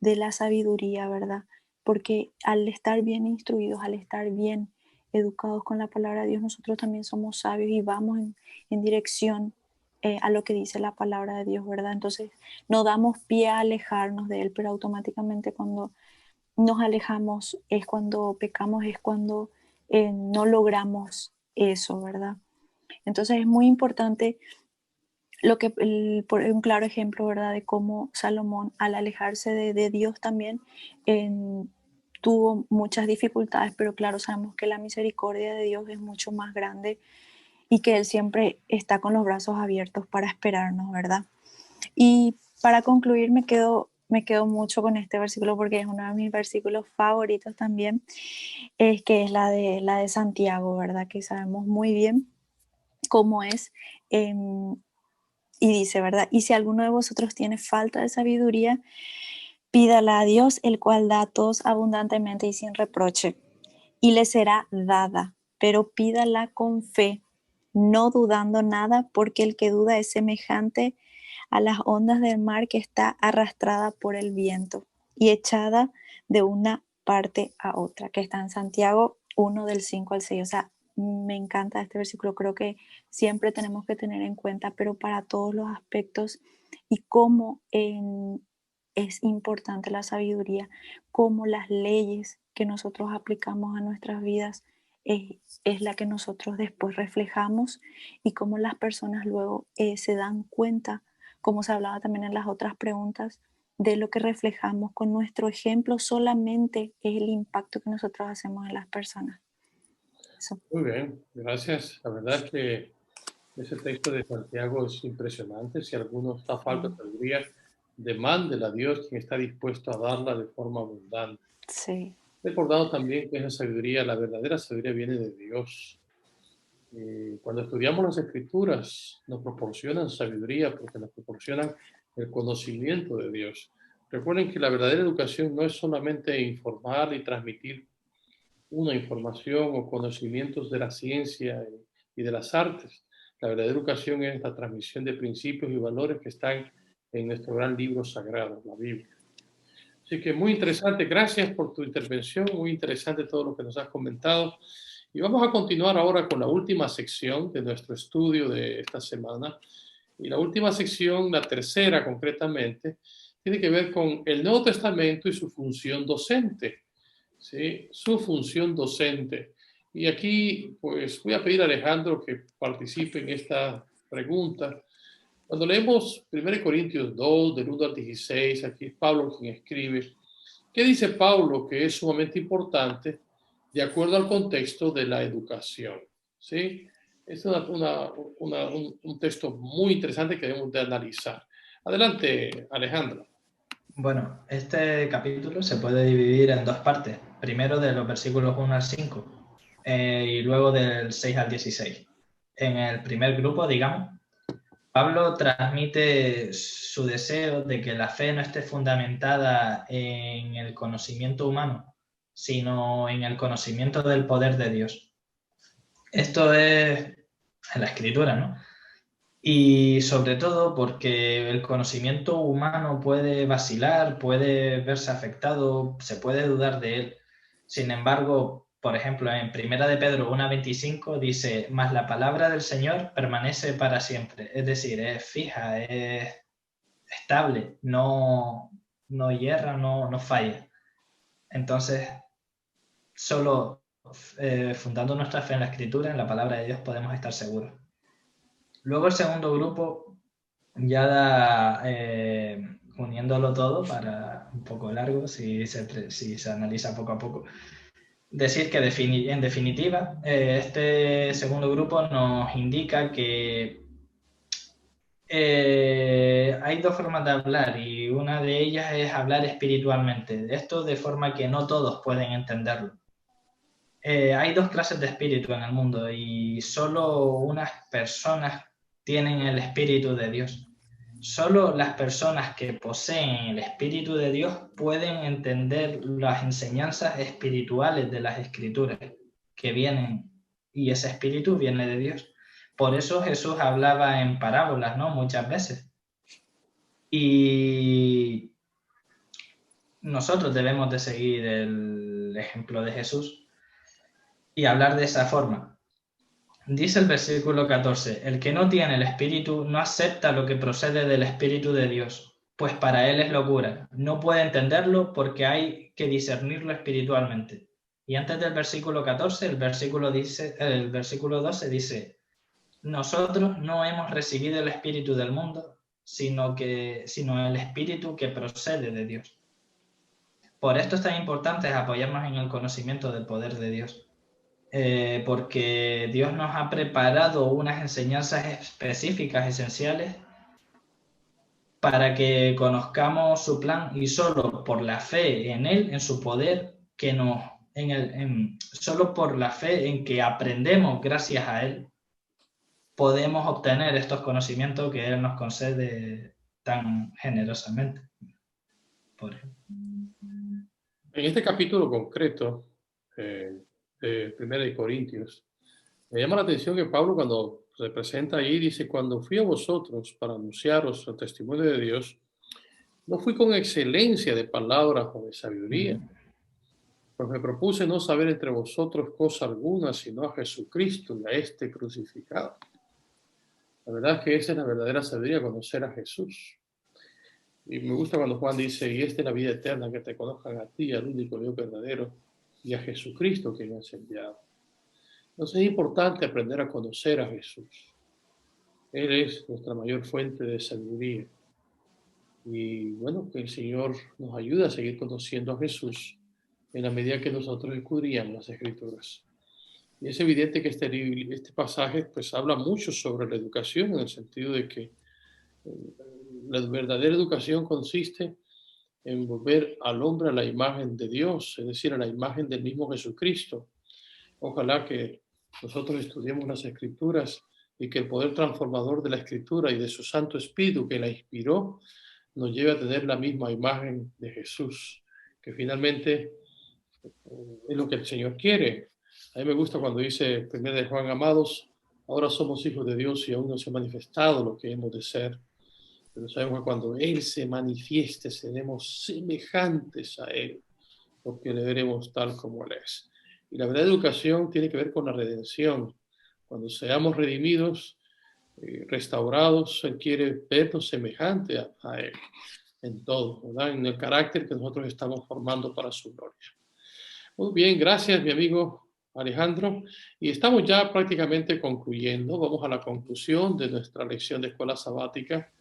la sabiduría, ¿verdad? Porque al estar bien instruidos, al estar bien educados con la palabra de Dios, nosotros también somos sabios y vamos en dirección a lo que dice la palabra de Dios, ¿verdad? Entonces no damos pie a alejarnos de Él, pero automáticamente cuando nos alejamos es cuando pecamos, es cuando no logramos eso, ¿verdad? Entonces es muy importante lo que por un claro ejemplo, ¿verdad? De cómo Salomón, al alejarse de Dios también, tuvo muchas dificultades, pero claro, sabemos que la misericordia de Dios es mucho más grande y que Él siempre está con los brazos abiertos para esperarnos, ¿verdad? Y para concluir, me quedo mucho con este versículo porque es uno de mis versículos favoritos también, es que es la de Santiago, ¿verdad? Que sabemos muy bien cómo es. Y dice, ¿verdad? Y si alguno de vosotros tiene falta de sabiduría, pídala a Dios, el cual da a todos abundantemente y sin reproche, y le será dada, pero pídala con fe, no dudando nada, porque el que duda es semejante a las ondas del mar que está arrastrada por el viento y echada de una parte a otra, que está en Santiago 1 del 5 al 6. O sea, me encanta este versículo, creo que siempre tenemos que tener en cuenta, pero para todos los aspectos y cómo es importante la sabiduría, cómo las leyes que nosotros aplicamos a nuestras vidas es la que nosotros después reflejamos y cómo las personas luego se dan cuenta, como se hablaba también en las otras preguntas, de lo que reflejamos con nuestro ejemplo solamente es el impacto que nosotros hacemos en las personas. Eso. Muy bien, gracias. La verdad es que ese texto de Santiago es impresionante. Si alguno está falta de sabiduría, demándela a Dios, quien está dispuesto a darla de forma abundante. Sí. Recordado también que esa sabiduría, la verdadera sabiduría, viene de Dios. Cuando estudiamos las Escrituras, nos proporcionan sabiduría porque nos proporcionan el conocimiento de Dios. Recuerden que la verdadera educación no es solamente informar y transmitir una información o conocimientos de la ciencia y de las artes. La verdadera educación es la transmisión de principios y valores que están en nuestro gran libro sagrado, la Biblia. Así que muy interesante, gracias por tu intervención, muy interesante todo lo que nos has comentado. Y vamos a continuar ahora con la última sección de nuestro estudio de esta semana. Y la última sección, la tercera concretamente, tiene que ver con el Nuevo Testamento y su función docente. ¿Sí? Su función docente. Y aquí, pues, voy a pedir a Alejandro que participe en esta pregunta. Cuando leemos 1 Corintios 2, del 1 al 16, aquí es Pablo quien escribe. ¿Qué dice Pablo que es sumamente importante de acuerdo al contexto de la educación? ¿Sí? Es un texto muy interesante que debemos de analizar. Adelante, Alejandro. Bueno, este capítulo se puede dividir en dos partes. Primero de los versículos 1 al 5 y luego del 6 al 16. En el primer grupo, digamos, Pablo transmite su deseo de que la fe no esté fundamentada en el conocimiento humano, sino en el conocimiento del poder de Dios. Esto es en la Escritura, ¿no? Y sobre todo porque el conocimiento humano puede vacilar, puede verse afectado, se puede dudar de él. Sin embargo, por ejemplo, en 1 de Pedro 1:25 dice: «Mas la palabra del Señor permanece para siempre». Es decir, es fija, es estable, no hierra, no falla. Entonces, solo fundando nuestra fe en la Escritura, en la palabra de Dios, podemos estar seguros. Luego el segundo grupo ya da, uniéndolo todo para un poco largo, si se analiza poco a poco, decir que en definitiva este segundo grupo nos indica que hay dos formas de hablar y una de ellas es hablar espiritualmente. Esto de forma que no todos pueden entenderlo. Hay dos clases de espíritu en el mundo y solo unas personas tienen el Espíritu de Dios. Solo las personas que poseen el Espíritu de Dios pueden entender las enseñanzas espirituales de las Escrituras que vienen, y ese Espíritu viene de Dios. Por eso Jesús hablaba en parábolas, ¿no? Muchas veces. Y nosotros debemos de seguir el ejemplo de Jesús y hablar de esa forma. Dice el versículo 14: «El que no tiene el Espíritu no acepta lo que procede del Espíritu de Dios, pues para él es locura. No puede entenderlo porque hay que discernirlo espiritualmente». Y antes del versículo 14, el versículo 12 dice: «Nosotros no hemos recibido el Espíritu del mundo, sino el Espíritu que procede de Dios». Por esto es tan importante apoyarnos en el conocimiento del poder de Dios. Porque Dios nos ha preparado unas enseñanzas específicas, esenciales, para que conozcamos su plan, y solo por la fe en Él, en su poder, solo por la fe en que aprendemos gracias a Él, podemos obtener estos conocimientos que Él nos concede tan generosamente. Por ejemplo. En este capítulo concreto, de 1 Corintios, me llama la atención que Pablo, cuando se presenta ahí, dice: «Cuando fui a vosotros para anunciaros el testimonio de Dios, no fui con excelencia de palabras o de sabiduría, pues me propuse no saber entre vosotros cosa alguna, sino a Jesucristo y a este crucificado». La verdad es que esa es la verdadera sabiduría, conocer a Jesús. Y me gusta cuando Juan dice: «Y esta es la vida eterna, que te conozcan a ti, al único Dios verdadero, y a Jesucristo que me has enviado». Entonces es importante aprender a conocer a Jesús. Él es nuestra mayor fuente de sabiduría. Y bueno, que el Señor nos ayude a seguir conociendo a Jesús en la medida que nosotros escudriñamos las Escrituras. Y es evidente que este pasaje pues habla mucho sobre la educación, en el sentido de que la verdadera educación consiste en volver al hombre a la imagen de Dios, es decir, a la imagen del mismo Jesucristo. Ojalá que nosotros estudiemos las Escrituras y que el poder transformador de la Escritura y de su Santo Espíritu que la inspiró nos lleve a tener la misma imagen de Jesús, que finalmente es lo que el Señor quiere. A mí me gusta cuando dice 1 de Juan: «Amados, ahora somos hijos de Dios y aún no se ha manifestado lo que hemos de ser. Pero sabemos que cuando Él se manifieste, seremos semejantes a Él, porque le veremos tal como Él es». Y la verdadera educación tiene que ver con la redención. Cuando seamos redimidos, restaurados, Él quiere vernos semejante a Él en todo, ¿verdad? En el carácter que nosotros estamos formando para su gloria. Muy bien, gracias mi amigo Alejandro. Y estamos ya prácticamente concluyendo. Vamos a la conclusión de nuestra lección de escuela sabática.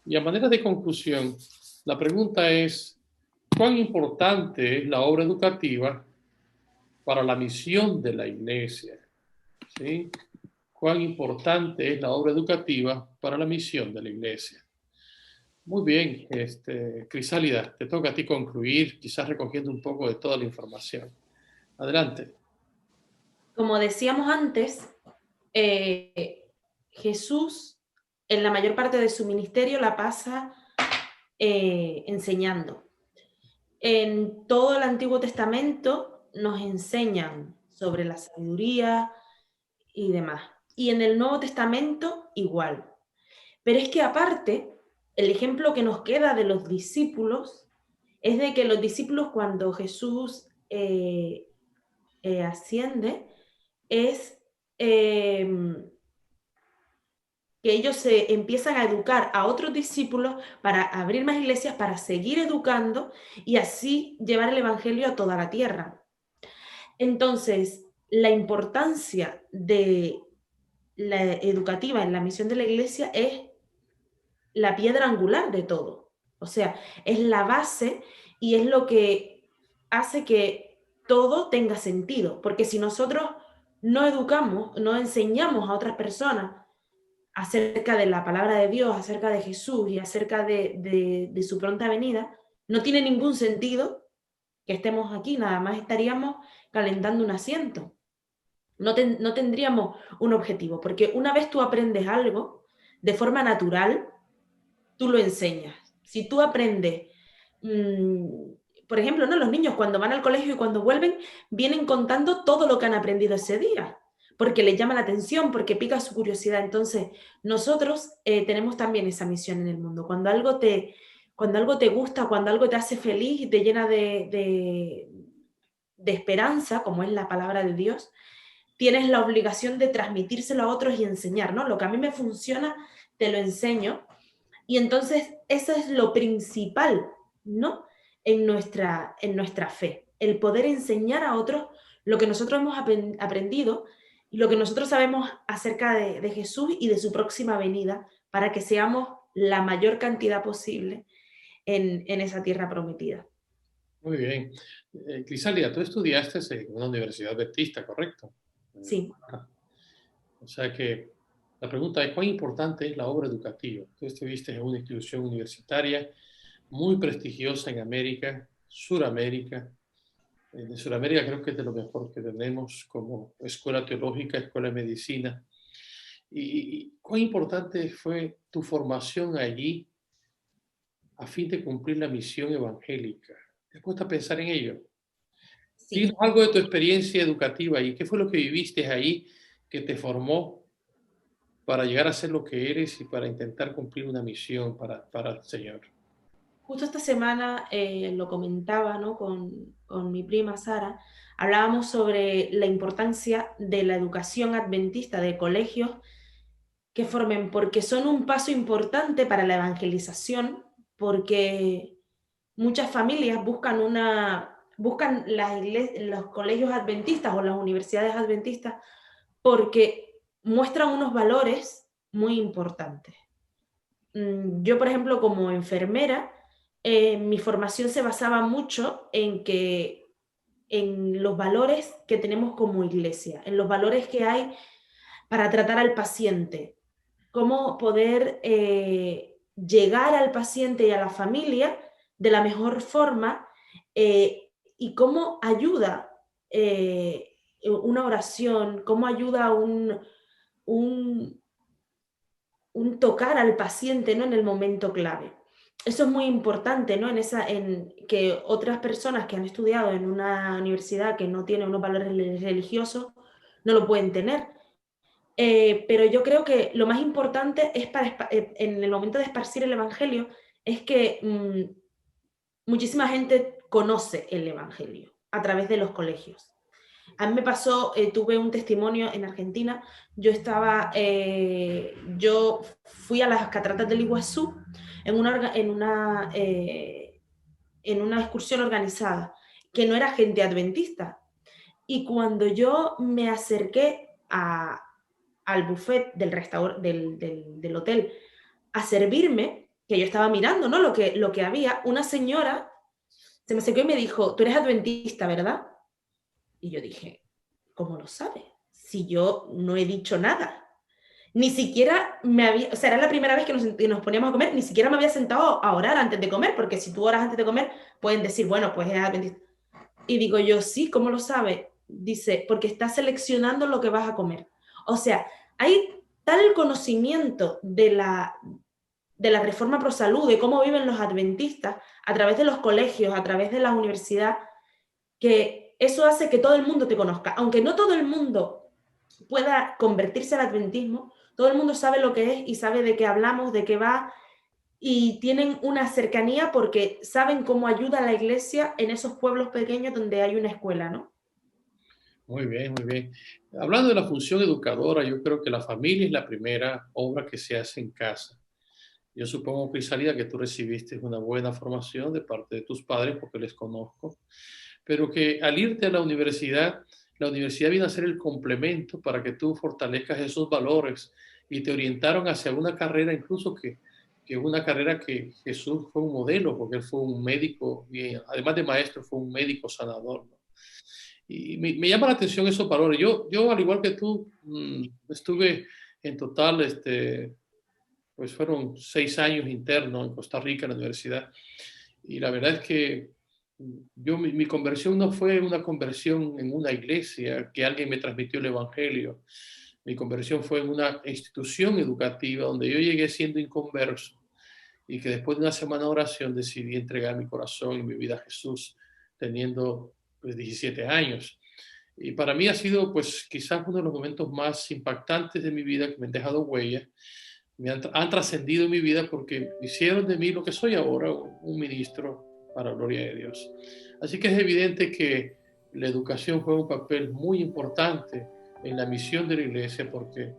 Y a manera de conclusión, la pregunta es: ¿cuán importante es la obra educativa para la misión de la iglesia? ¿Sí? cuán importante es la obra educativa para la misión de la iglesia. Muy bien, Crisálida, te toca a ti concluir, quizás recogiendo un poco de toda la información. Adelante. Como decíamos antes, Jesús en la mayor parte de su ministerio la pasa enseñando. En todo el Antiguo Testamento nos enseñan sobre la sabiduría y demás. Y en el Nuevo Testamento igual. Pero es que aparte, el ejemplo que nos queda de los discípulos es de que los discípulos cuando Jesús asciende es que ellos se empiezan a educar a otros discípulos para abrir más iglesias, para seguir educando y así llevar el evangelio a toda la tierra. Entonces, la importancia de la educativa en la misión de la iglesia es la piedra angular de todo. O sea, es la base y es lo que hace que todo tenga sentido. Porque si nosotros no educamos, no enseñamos a otras personas acerca de la palabra de Dios, acerca de Jesús y acerca de su pronta venida, no tiene ningún sentido que estemos aquí, nada más estaríamos calentando un asiento. No tendríamos un objetivo, porque una vez tú aprendes algo, de forma natural, tú lo enseñas. Si tú aprendes, por ejemplo, ¿no? Los niños cuando van al colegio y cuando vuelven, vienen contando todo lo que han aprendido ese día, porque les llama la atención, porque pica su curiosidad. Entonces, nosotros tenemos también esa misión en el mundo. Cuando algo te gusta, cuando algo te hace feliz y te llena de esperanza, como es la palabra de Dios, tienes la obligación de transmitírselo a otros y enseñar, ¿no? Lo que a mí me funciona, te lo enseño. Y entonces eso es lo principal, ¿no? En nuestra fe, el poder enseñar a otros lo que nosotros hemos aprendido y lo que nosotros sabemos acerca de Jesús y de su próxima venida, para que seamos la mayor cantidad posible en esa tierra prometida. Muy bien. Crisálida, tú estudiaste en una universidad adventista, ¿correcto? Sí. O sea que la pregunta es, ¿cuán importante es la obra educativa? Tú estuviste en una institución universitaria muy prestigiosa en América, Suramérica. En Suramérica creo que es de lo mejor que tenemos como escuela teológica, escuela de medicina. ¿Y cuán importante fue tu formación allí a fin de cumplir la misión evangélica? ¿Te has puesto a pensar en ello? Sí. Dinos algo de tu experiencia educativa y qué fue lo que viviste ahí que te formó para llegar a ser lo que eres y para intentar cumplir una misión para el Señor. Justo esta semana lo comentaba, ¿no? con mi prima Sara, hablábamos sobre la importancia de la educación adventista, de colegios que formen, porque son un paso importante para la evangelización, porque muchas familias buscan los colegios adventistas o las universidades adventistas porque muestran unos valores muy importantes. Yo, por ejemplo, como enfermera, mi formación se basaba mucho en los valores que tenemos como iglesia, en los valores que hay para tratar al paciente, cómo poder llegar al paciente y a la familia de la mejor forma y cómo ayuda una oración, cómo ayuda un tocar al paciente, ¿no? En el momento clave. Eso es muy importante, ¿no? En que otras personas que han estudiado en una universidad que no tiene unos valores religiosos no lo pueden tener. Pero yo creo que lo más importante es en el momento de esparcir el evangelio es que muchísima gente conoce el evangelio a través de los colegios. A mí me pasó, tuve un testimonio en Argentina, yo fui a las cataratas del Iguazú en una excursión organizada, que no era gente adventista. Y cuando yo me acerqué al buffet del hotel a servirme, que yo estaba mirando, ¿no? lo que había, una señora se me acercó y me dijo, tú eres adventista, ¿verdad? Y yo dije, ¿cómo lo sabe? Si yo no he dicho nada. Ni siquiera o sea, era la primera vez que nos poníamos a comer, ni siquiera me había sentado a orar antes de comer, porque si tú oras antes de comer, pueden decir, bueno, pues es adventista. Y digo yo, sí, ¿cómo lo sabe? Dice, porque estás seleccionando lo que vas a comer. O sea, hay tal conocimiento de la Reforma Pro Salud, de cómo viven los adventistas, a través de los colegios, a través de la universidad, que eso hace que todo el mundo te conozca. Aunque no todo el mundo pueda convertirse al adventismo, todo el mundo sabe lo que es y sabe de qué hablamos, de qué va, y tienen una cercanía porque saben cómo ayuda a la iglesia en esos pueblos pequeños donde hay una escuela, ¿no? Muy bien, muy bien. Hablando de la función educadora, yo creo que la familia es la primera obra que se hace en casa. Yo supongo, Crisalida, que tú recibiste una buena formación de parte de tus padres, porque les conozco, pero que al irte a la universidad viene a ser el complemento para que tú fortalezcas esos valores y te orientaron hacia una carrera, incluso que es una carrera que Jesús fue un modelo, porque él fue un médico, y además de maestro, fue un médico sanador, ¿no? Y me llama la atención esos valores. Yo, al igual que tú, estuve en total, pues fueron 6 años internos en Costa Rica, en la universidad. Y la verdad es que mi conversión no fue una conversión en una iglesia, que alguien me transmitió el evangelio. Mi conversión fue en una institución educativa donde yo llegué siendo inconverso y que después de una semana de oración decidí entregar mi corazón y mi vida a Jesús, teniendo pues 17 años. Y para mí ha sido pues quizás uno de los momentos más impactantes de mi vida, que me han dejado huella, han trascendido en mi vida porque hicieron de mí lo que soy ahora, un ministro para la gloria de Dios. Así que es evidente que la educación juega un papel muy importante en la misión de la iglesia, porque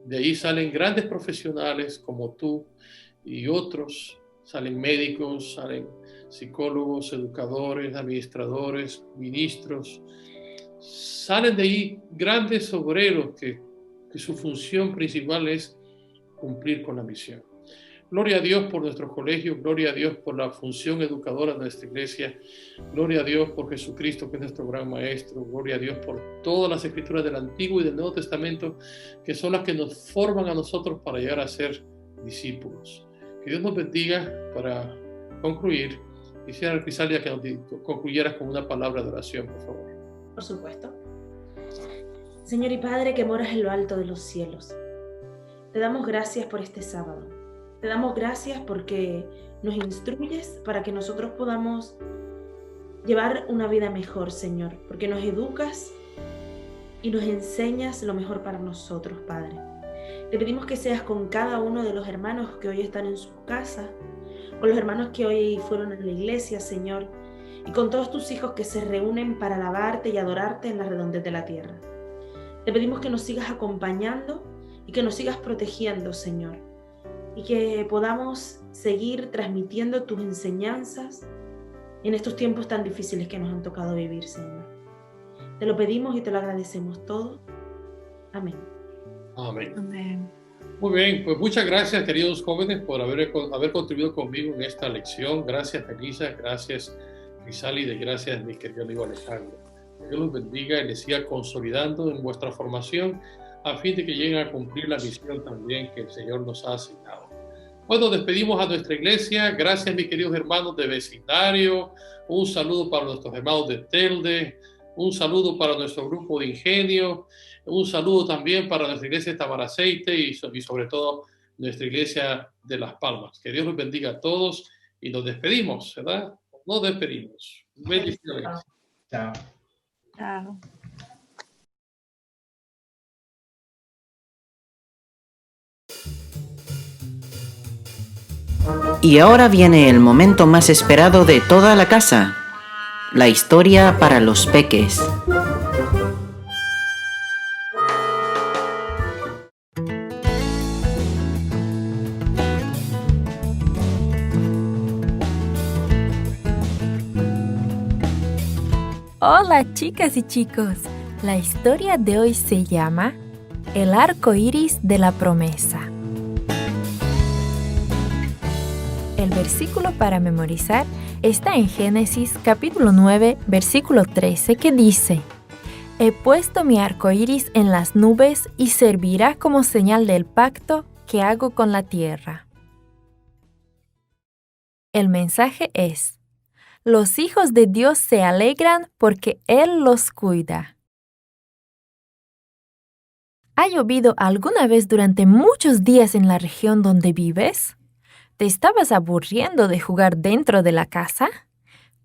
de ahí salen grandes profesionales como tú y otros, salen médicos, salen psicólogos, educadores, administradores, ministros, salen de ahí grandes obreros que su función principal es cumplir con la misión. Gloria a Dios por nuestro colegio, gloria a Dios por la función educadora de nuestra iglesia, gloria a Dios por Jesucristo, que es nuestro gran maestro, gloria a Dios por todas las escrituras del Antiguo y del Nuevo Testamento, que son las que nos forman a nosotros para llegar a ser discípulos. Que Dios nos bendiga. Para concluir, quisiera, Crisalia, que nos concluyeras con una palabra de oración, por favor. Por supuesto. Señor y Padre que moras en lo alto de los cielos, te damos gracias por este sábado. Te damos gracias porque nos instruyes para que nosotros podamos llevar una vida mejor, Señor, porque nos educas y nos enseñas lo mejor para nosotros, Padre. Te pedimos que seas con cada uno de los hermanos que hoy están en su casa, con los hermanos que hoy fueron a la iglesia, Señor, y con todos tus hijos que se reúnen para alabarte y adorarte en la redondez de la tierra. Te pedimos que nos sigas acompañando y que nos sigas protegiendo, Señor, y que podamos seguir transmitiendo tus enseñanzas en estos tiempos tan difíciles que nos han tocado vivir, Señor. Te lo pedimos y te lo agradecemos todo. Amén. Amén. Amén. Muy bien, pues muchas gracias, queridos jóvenes, por haber contribuido conmigo en esta lección. Gracias, Elisa, gracias, Crisálida, y gracias, mi querido amigo Alejandro. Que Dios los bendiga y les siga consolidando en vuestra formación a fin de que lleguen a cumplir la misión también que el Señor nos ha asignado. Bueno, despedimos a nuestra iglesia. Gracias, mis queridos hermanos de vecindario. Un saludo para nuestros hermanos de Telde. Un saludo para nuestro grupo de Ingenio. Un saludo también para nuestra iglesia de Tamaraceite y sobre todo nuestra iglesia de Las Palmas. Que Dios los bendiga a todos y nos despedimos, ¿verdad? Nos despedimos. Bendiciones. Chao. Chao. Y ahora viene el momento más esperado de toda la casa, la historia para los peques. Hola chicas y chicos, la historia de hoy se llama El arco iris de la promesa. El versículo para memorizar está en Génesis capítulo 9, versículo 13, que dice: He puesto mi arco iris en las nubes y servirá como señal del pacto que hago con la tierra. El mensaje es: los hijos de Dios se alegran porque Él los cuida. ¿Ha llovido alguna vez durante muchos días en la región donde vives? ¿Te estabas aburriendo de jugar dentro de la casa?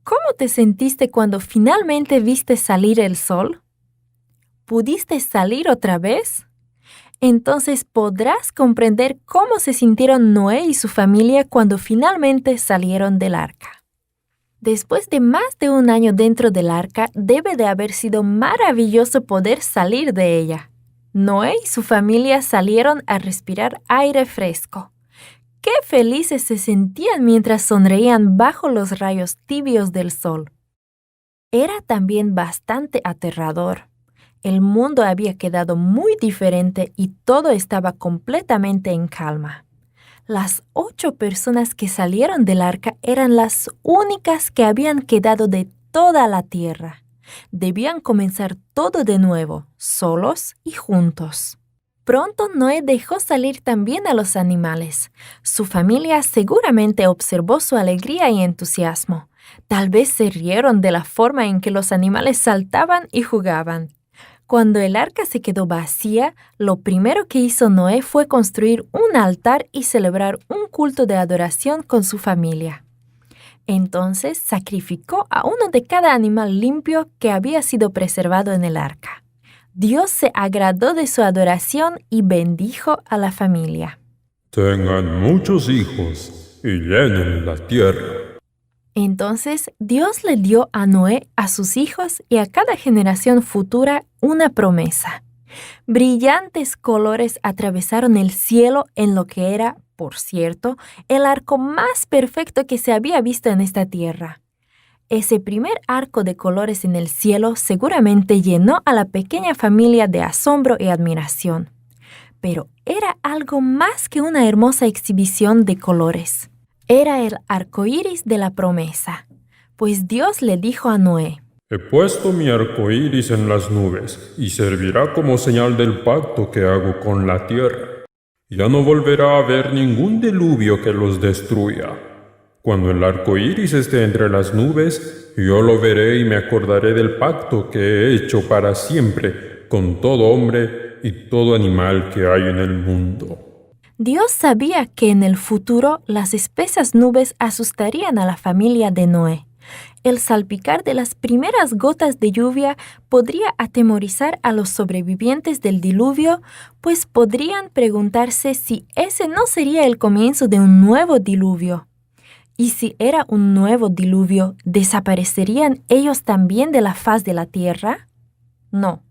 ¿Cómo te sentiste cuando finalmente viste salir el sol? ¿Pudiste salir otra vez? Entonces podrás comprender cómo se sintieron Noé y su familia cuando finalmente salieron del arca. Después de más de un año dentro del arca, debe de haber sido maravilloso poder salir de ella. Noé y su familia salieron a respirar aire fresco. ¡Qué felices se sentían mientras sonreían bajo los rayos tibios del sol! Era también bastante aterrador. El mundo había quedado muy diferente y todo estaba completamente en calma. Las 8 personas que salieron del arca eran las únicas que habían quedado de toda la tierra. Debían comenzar todo de nuevo, solos y juntos. Pronto Noé dejó salir también a los animales. Su familia seguramente observó su alegría y entusiasmo. Tal vez se rieron de la forma en que los animales saltaban y jugaban. Cuando el arca se quedó vacía, lo primero que hizo Noé fue construir un altar y celebrar un culto de adoración con su familia. Entonces sacrificó a uno de cada animal limpio que había sido preservado en el arca. Dios se agradó de su adoración y bendijo a la familia. Tengan muchos hijos y llenen la tierra. Entonces Dios le dio a Noé, a sus hijos y a cada generación futura una promesa. Brillantes colores atravesaron el cielo en lo que era, por cierto, el arco más perfecto que se había visto en esta tierra. Ese primer arco de colores en el cielo seguramente llenó a la pequeña familia de asombro y admiración. Pero era algo más que una hermosa exhibición de colores. Era el arco iris de la promesa, pues Dios le dijo a Noé: He puesto mi arco iris en las nubes y servirá como señal del pacto que hago con la tierra. Ya no volverá a haber ningún diluvio que los destruya. Cuando el arco iris esté entre las nubes, yo lo veré y me acordaré del pacto que he hecho para siempre con todo hombre y todo animal que hay en el mundo. Dios sabía que en el futuro las espesas nubes asustarían a la familia de Noé. El salpicar de las primeras gotas de lluvia podría atemorizar a los sobrevivientes del diluvio, pues podrían preguntarse si ese no sería el comienzo de un nuevo diluvio. Y si era un nuevo diluvio, ¿desaparecerían ellos también de la faz de la tierra? No,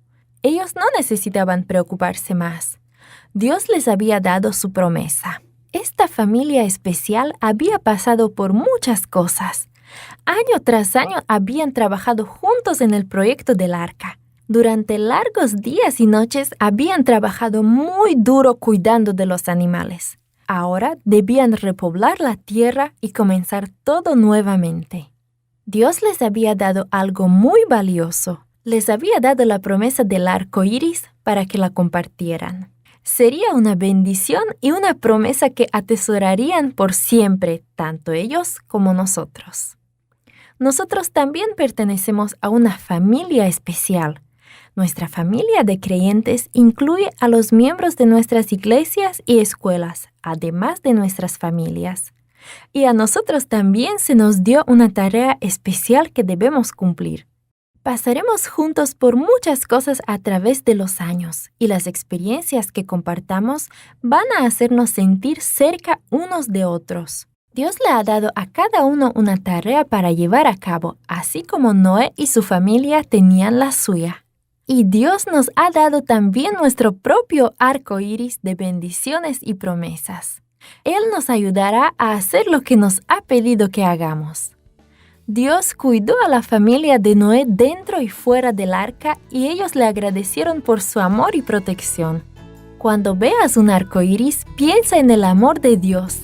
ellos no necesitaban preocuparse más. Dios les había dado su promesa. Esta familia especial había pasado por muchas cosas. Año tras año habían trabajado juntos en el proyecto del arca. Durante largos días y noches habían trabajado muy duro cuidando de los animales. Ahora debían repoblar la tierra y comenzar todo nuevamente. Dios les había dado algo muy valioso. Les había dado la promesa del arco iris para que la compartieran. Sería una bendición y una promesa que atesorarían por siempre, tanto ellos como nosotros. Nosotros también pertenecemos a una familia especial. Nuestra familia de creyentes incluye a los miembros de nuestras iglesias y escuelas, además de nuestras familias. Y a nosotros también se nos dio una tarea especial que debemos cumplir. Pasaremos juntos por muchas cosas a través de los años y las experiencias que compartamos van a hacernos sentir cerca unos de otros. Dios le ha dado a cada uno una tarea para llevar a cabo, así como Noé y su familia tenían la suya. Y Dios nos ha dado también nuestro propio arco iris de bendiciones y promesas. Él nos ayudará a hacer lo que nos ha pedido que hagamos. Dios cuidó a la familia de Noé dentro y fuera del arca y ellos le agradecieron por su amor y protección. Cuando veas un arco iris, piensa en el amor de Dios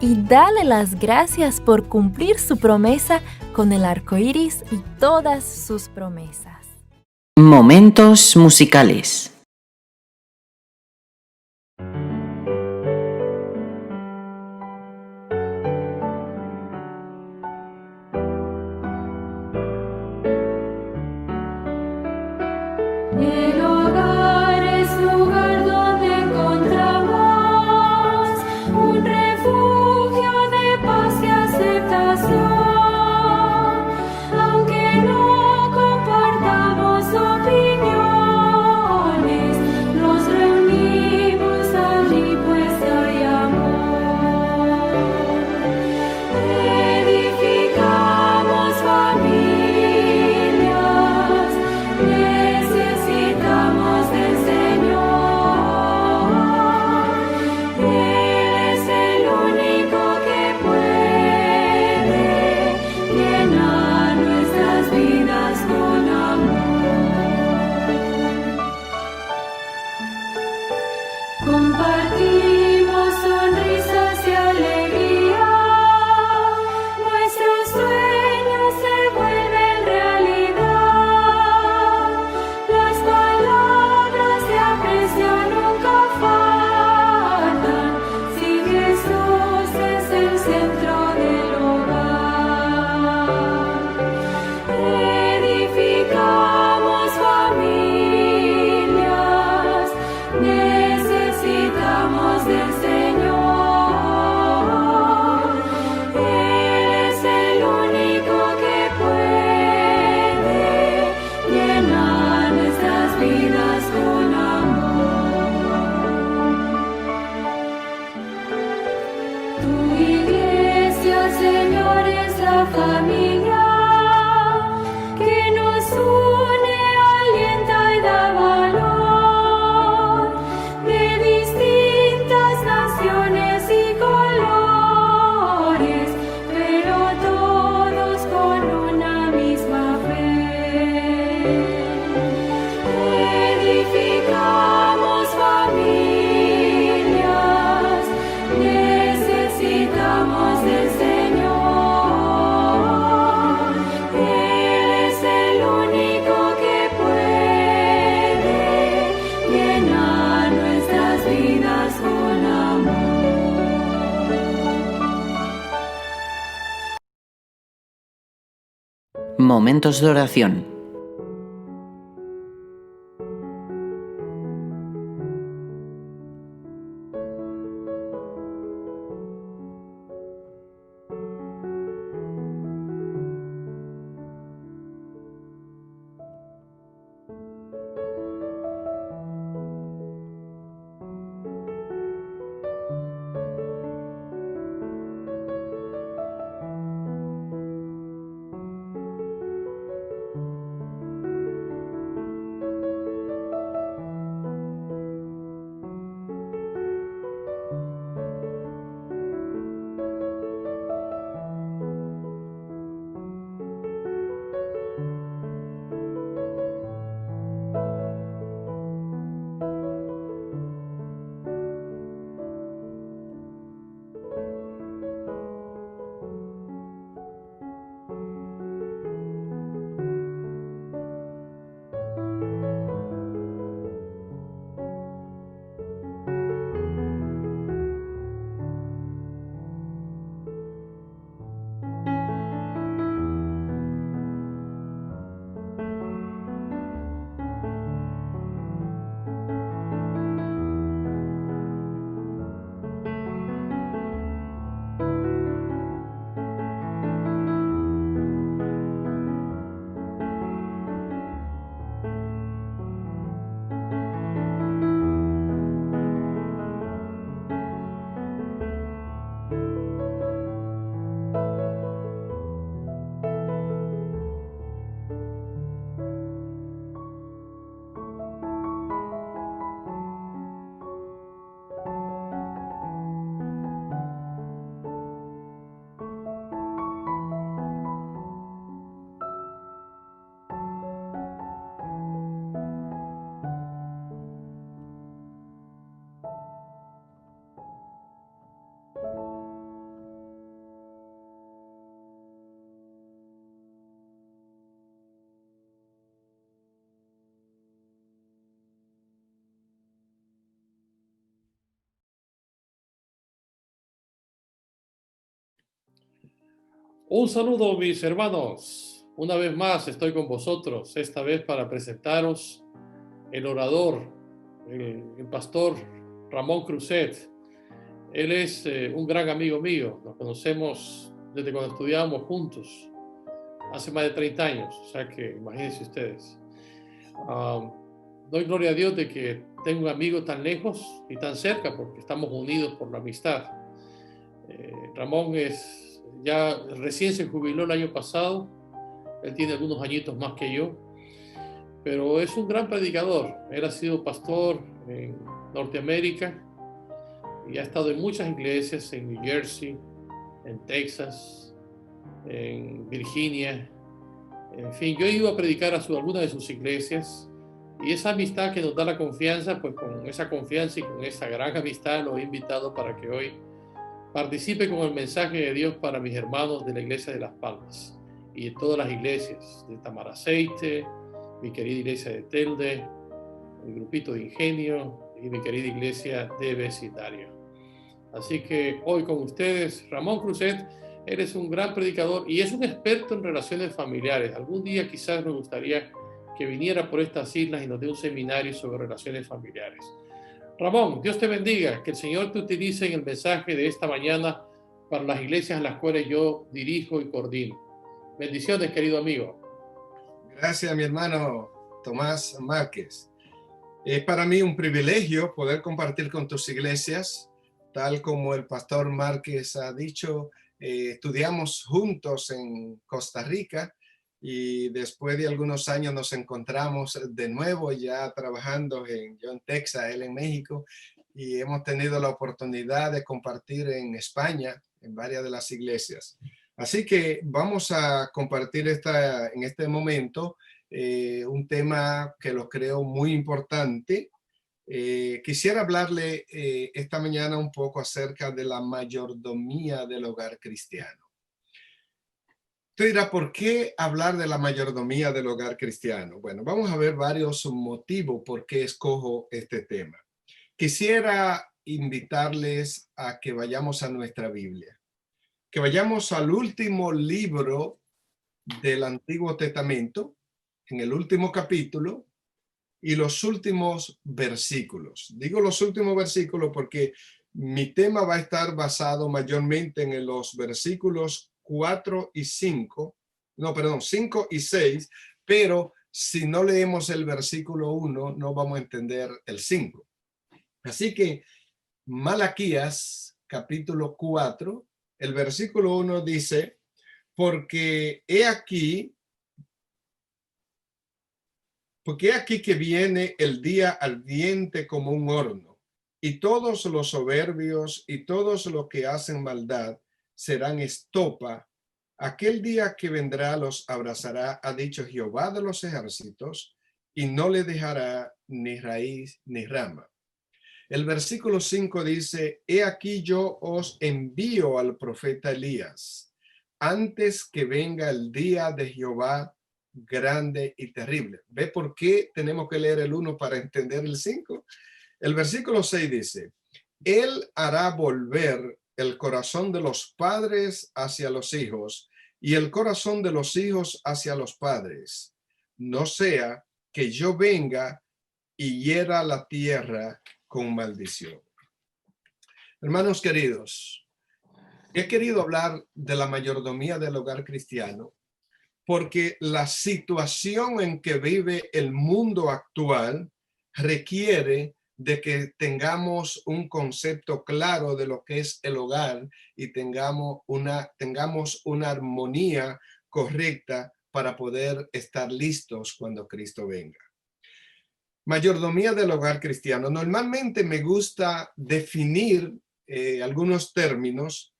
y dale las gracias por cumplir su promesa con el arco iris y todas sus promesas. Momentos musicales. El hogar es lugar donde encontramos un refugio de paz y aceptación. Aunque no compartamos opiniones, nos reunimos allí pues hay amor. Edificamos familias, necesitamos del Señor. Él es el único que puede llenar nuestras vidas con amor. Compartimos sonrisas y alegría, nuestros sueños se vuelven realidad. Las palabras de aprecio nunca faltan, si Jesús es el centro del hogar. Edificamos familias, necesitamos del Señor. Él es el único que puede llenar nuestras vidas con amor. Tu iglesia, Señor, es la familia que nos une, alienta y da valor, de distintas naciones y colores, pero todos con una misma fe. Edificamos familias, necesitamos del Señor. Él es el único que puede llenar nuestras vidas con amor. Momentos de oración. Un saludo, mis hermanos. Una vez más estoy con vosotros, esta vez para presentaros el orador, el pastor Ramón Cruzet. Él es un gran amigo mío. Nos conocemos desde cuando estudiábamos juntos, hace más de 30 años. O sea que imagínense ustedes. Doy gloria a Dios de que tengo un amigo tan lejos y tan cerca, porque estamos unidos por la amistad. Ramón ya recién se jubiló el año pasado. Él tiene algunos añitos más que yo, pero es un gran predicador. Él ha sido pastor en Norteamérica y ha estado en muchas iglesias, en New Jersey, en Texas, en Virginia. En fin, yo he ido a predicar a algunas de sus iglesias, y esa amistad que nos da la confianza, pues con esa confianza y con esa gran amistad lo he invitado para que hoy participe con el mensaje de Dios para mis hermanos de la iglesia de Las Palmas y de todas las iglesias, de Tamaraceite, mi querida iglesia de Telde, el grupito de Ingenio y mi querida iglesia de Vecindario. Así que hoy con ustedes, Ramón Cruzet. Él es un gran predicador y es un experto en relaciones familiares. Algún día quizás me gustaría que viniera por estas islas y nos dé un seminario sobre relaciones familiares. Ramón, Dios te bendiga, que el Señor te utilice en el mensaje de esta mañana para las iglesias en las cuales yo dirijo y coordino. Bendiciones, querido amigo. Gracias, mi hermano Tomás Márquez. Es para mí un privilegio poder compartir con tus iglesias, tal como el pastor Márquez ha dicho. Estudiamos juntos en Costa Rica y después de algunos años nos encontramos de nuevo ya trabajando yo en Texas, él en México, y hemos tenido la oportunidad de compartir en España en varias de las iglesias. Así que vamos a compartir en este momento un tema que lo creo muy importante. Quisiera hablarle esta mañana un poco acerca de la mayordomía del hogar cristiano. Usted dirá, ¿por qué hablar de la mayordomía del hogar cristiano? Bueno, vamos a ver varios motivos por qué escojo este tema. Quisiera invitarles a que vayamos a nuestra Biblia, que vayamos al último libro del Antiguo Testamento, en el último capítulo, y los últimos versículos. Digo los últimos versículos porque mi tema va a estar basado mayormente en los versículos 5 y 6, pero si no leemos el versículo 1, no vamos a entender el 5. Así que Malaquías, capítulo 4, el versículo 1 dice, porque he aquí que viene el día ardiente como un horno, y todos los soberbios y todos los que hacen maldad serán estopa. Aquel día que vendrá los abrazará, ha dicho Jehová de los ejércitos, y no le dejará ni raíz ni rama. El versículo 5 dice, he aquí yo os envío al profeta Elías, antes que venga el día de Jehová grande y terrible. ¿Ve por qué tenemos que leer el 1 para entender el 5? El versículo 6 dice, él hará volver el corazón de los padres hacia los hijos y el corazón de los hijos hacia los padres. No sea que yo venga y hiera la tierra con maldición. Hermanos queridos, he querido hablar de la mayordomía del hogar cristiano porque la situación en que vive el mundo actual requiere de que tengamos un concepto claro de lo que es el hogar y tengamos una armonía correcta para poder estar listos cuando Cristo venga. Mayordomía del hogar cristiano. Normalmente me gusta definir algunos términos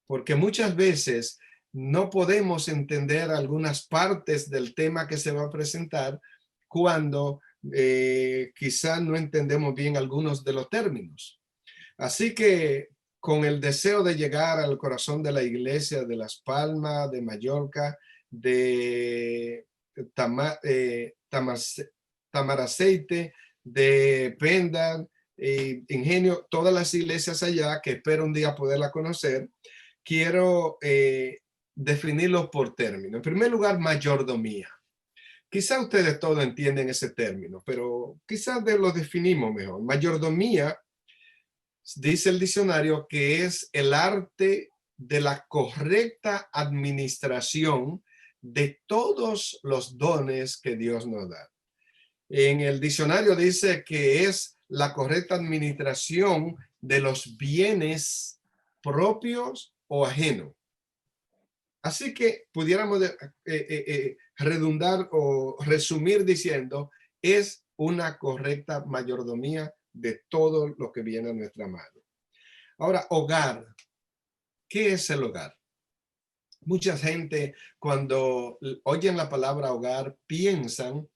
porque muchas veces no podemos entender algunas partes del tema que se va a presentar cuando quizá no entendemos bien algunos de los términos. Así que con el deseo de llegar al corazón de la iglesia de Las Palmas, de Mallorca, de Tamaraceite, de Penda, Ingenio, todas las iglesias allá que espero un día poderla conocer, quiero definirlo por término. En primer lugar, mayordomía. Quizá ustedes todos entienden ese término, pero quizás lo definimos mejor. Mayordomía, dice el diccionario, que es el arte de la correcta administración de todos los dones que Dios nos da. En el diccionario dice que es la correcta administración de los bienes propios o ajenos. Así que pudiéramos redundar o resumir diciendo, es una correcta mayordomía de todo lo que viene a nuestra mano. Ahora, hogar. ¿Qué es el hogar? Mucha gente cuando oyen la palabra hogar piensan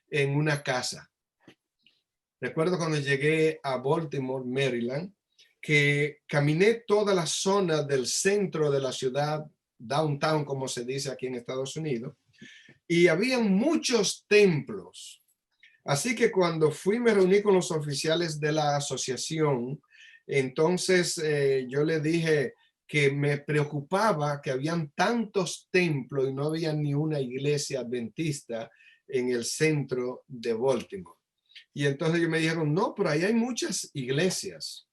en una casa. Recuerdo cuando llegué a Baltimore, Maryland, que caminé toda la zona del centro de la ciudad, downtown, como se dice aquí en Estados Unidos, y había muchos templos. Así que cuando me reuní con los oficiales de la asociación, entonces yo le dije que me preocupaba que habían tantos templos y no había ni una iglesia adventista en el centro de Baltimore. Y entonces ellos me dijeron, no, pero ahí hay muchas iglesias.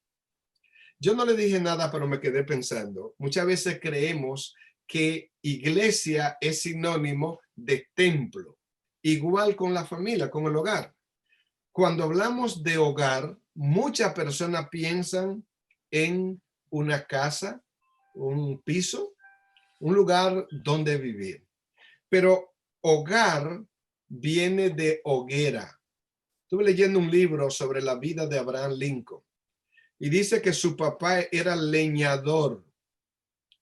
Yo no le dije nada, pero me quedé pensando. Muchas veces creemos que iglesia es sinónimo de templo. Igual con la familia, con el hogar. Cuando hablamos de hogar, muchas personas piensan en una casa, un piso, un lugar donde vivir. Pero hogar viene de hoguera. Estuve leyendo un libro sobre la vida de Abraham Lincoln y dice que su papá era leñador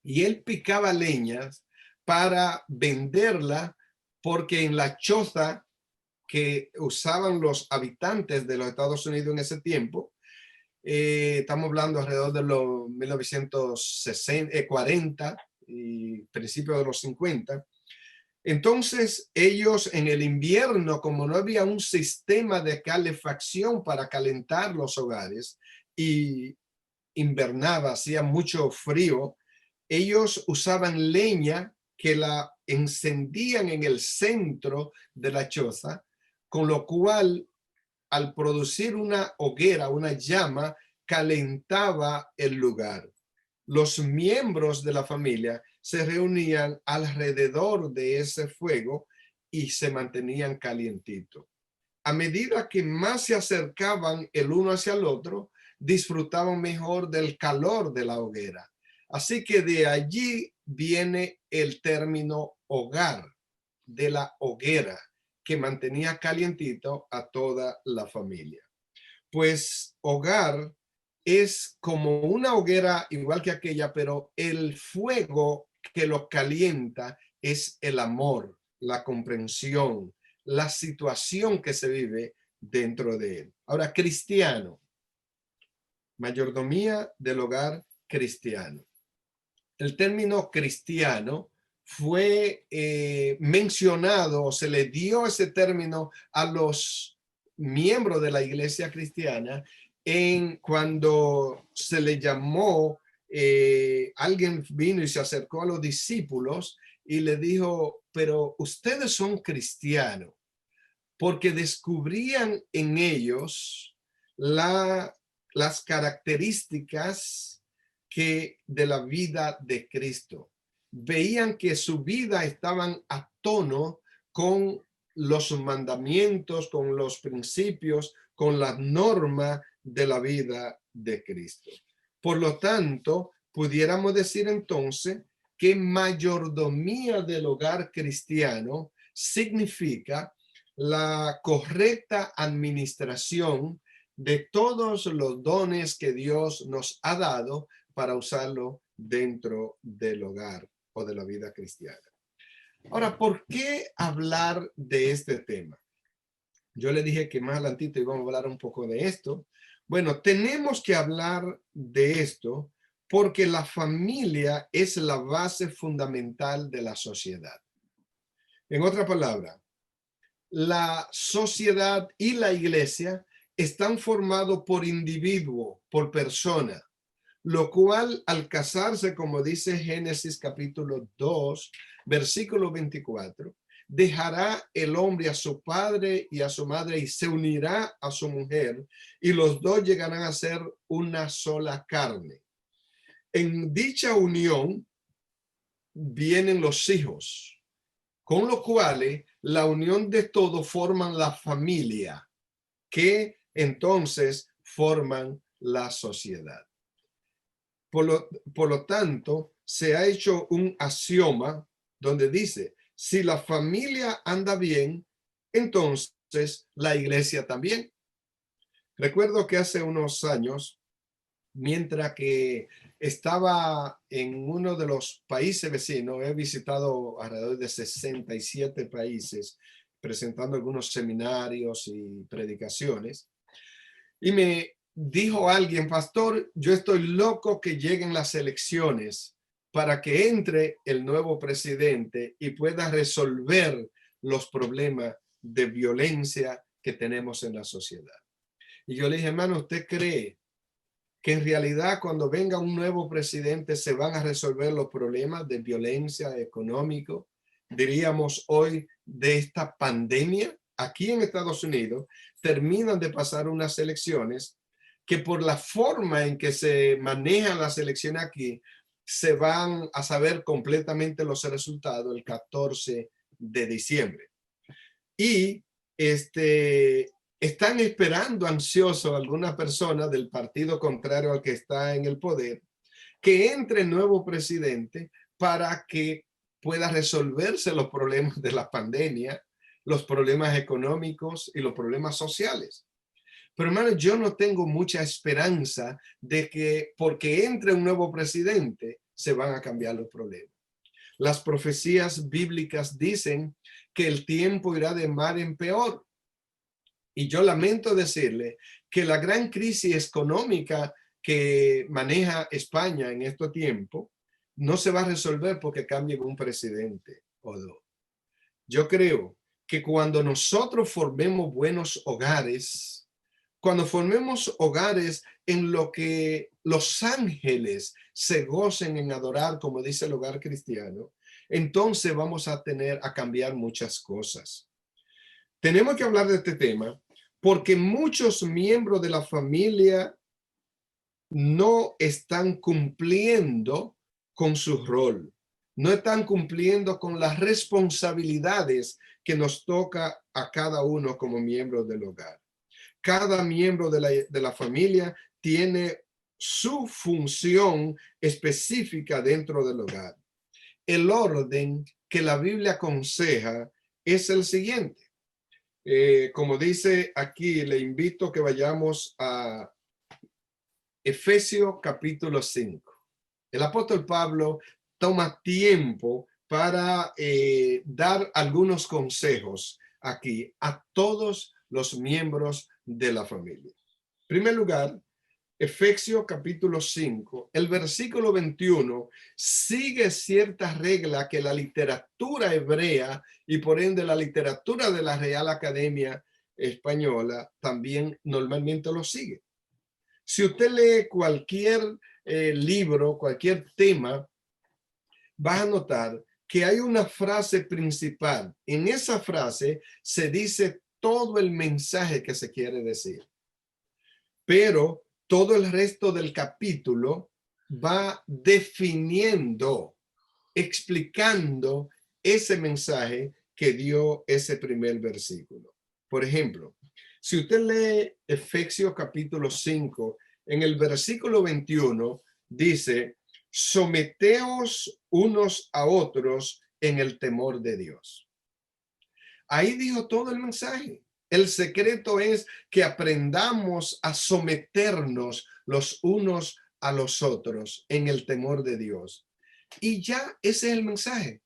y él picaba leñas para venderla porque en la choza que usaban los habitantes de los Estados Unidos en ese tiempo, estamos hablando alrededor de los 1940 y principios de los 50. Entonces ellos en el invierno, como no había un sistema de calefacción para calentar los hogares y invernaba, hacía mucho frío, ellos usaban leña que la encendían en el centro de la choza, con lo cual al producir una hoguera, una llama, calentaba el lugar. Los miembros de la familia se reunían alrededor de ese fuego y se mantenían calientitos. A medida que más se acercaban el uno hacia el otro, disfrutaban mejor del calor de la hoguera. Así que de allí viene el término hogar, de la hoguera, que mantenía calientito a toda la familia. Pues hogar es como una hoguera igual que aquella, pero el fuego que lo calienta es el amor, la comprensión, la situación que se vive dentro de él. Ahora, cristiano, mayordomía del hogar cristiano. El término cristiano fue mencionado, o se le dio ese término a los miembros de la iglesia cristiana cuando se le llamó, alguien vino y se acercó a los discípulos y le dijo, pero ustedes son cristianos, porque descubrían en ellos las características de la vida de Cristo. Veían que su vida estaban a tono con los mandamientos, con los principios, con las normas de la vida de Cristo. Por lo tanto, pudiéramos decir entonces que mayordomía del hogar cristiano significa la correcta administración de todos los dones que Dios nos ha dado para usarlo dentro del hogar o de la vida cristiana. Ahora, ¿por qué hablar de este tema? Yo le dije que más adelantito íbamos a hablar un poco de esto. Bueno, tenemos que hablar de esto porque la familia es la base fundamental de la sociedad. En otra palabra, la sociedad y la iglesia están formados por individuo, por persona. lo cual al casarse, como dice Génesis capítulo 2, versículo 24, dejará el hombre a su padre y a su madre y se unirá a su mujer y los dos llegarán a ser una sola carne. En dicha unión vienen los hijos, con lo cual la unión de todos forman la familia, que entonces forman la sociedad. Por lo tanto, se ha hecho un axioma donde dice, si la familia anda bien, entonces la iglesia también. Recuerdo que hace unos años, mientras que estaba en uno de los países vecinos, he visitado alrededor de 67 países, presentando algunos seminarios y predicaciones, y me dijo alguien, pastor, yo estoy loco que lleguen las elecciones para que entre el nuevo presidente y pueda resolver los problemas de violencia que tenemos en la sociedad. Y yo le dije, hermano, ¿usted cree que en realidad cuando venga un nuevo presidente se van a resolver los problemas de violencia económica, diríamos hoy, de esta pandemia? Aquí en Estados Unidos terminan de pasar unas elecciones que por la forma en que se manejan las elecciones aquí, se van a saber completamente los resultados el 14 de diciembre. Y están esperando ansiosos algunas personas del partido contrario al que está en el poder, que entre el nuevo presidente para que pueda resolverse los problemas de la pandemia, los problemas económicos y los problemas sociales. Pero hermano, yo no tengo mucha esperanza de que porque entre un nuevo presidente se van a cambiar los problemas. Las profecías bíblicas dicen que el tiempo irá de mal en peor. Y yo lamento decirle que la gran crisis económica que maneja España en este tiempo no se va a resolver porque cambie un presidente o dos. Yo creo que cuando nosotros formemos buenos hogares, cuando formemos hogares en lo que los ángeles se gocen en adorar, como dice el hogar cristiano, entonces vamos a cambiar muchas cosas. Tenemos que hablar de este tema porque muchos miembros de la familia no están cumpliendo con su rol, no están cumpliendo con las responsabilidades que nos toca a cada uno como miembro del hogar. Cada miembro de la familia tiene su función específica dentro del hogar. El orden que la Biblia aconseja es el siguiente. Como dice aquí, le invito que vayamos a Efesios capítulo 5. El apóstol Pablo toma tiempo para dar algunos consejos aquí a todos los miembros de la familia. En primer lugar, Efesios capítulo 5, el versículo 21 sigue cierta regla que la literatura hebrea y por ende la literatura de la Real Academia Española también normalmente lo sigue. Si usted lee cualquier libro, cualquier tema, va a notar que hay una frase principal. En esa frase se dice todo el mensaje que se quiere decir. Pero todo el resto del capítulo va definiendo, explicando ese mensaje que dio ese primer versículo. Por ejemplo, si usted lee Efesios capítulo 5, en el versículo 21 dice, someteos unos a otros en el temor de Dios. Ahí dijo todo el mensaje. El secreto es que aprendamos a someternos los unos a los otros en el temor de Dios. Y ya ese es el mensaje.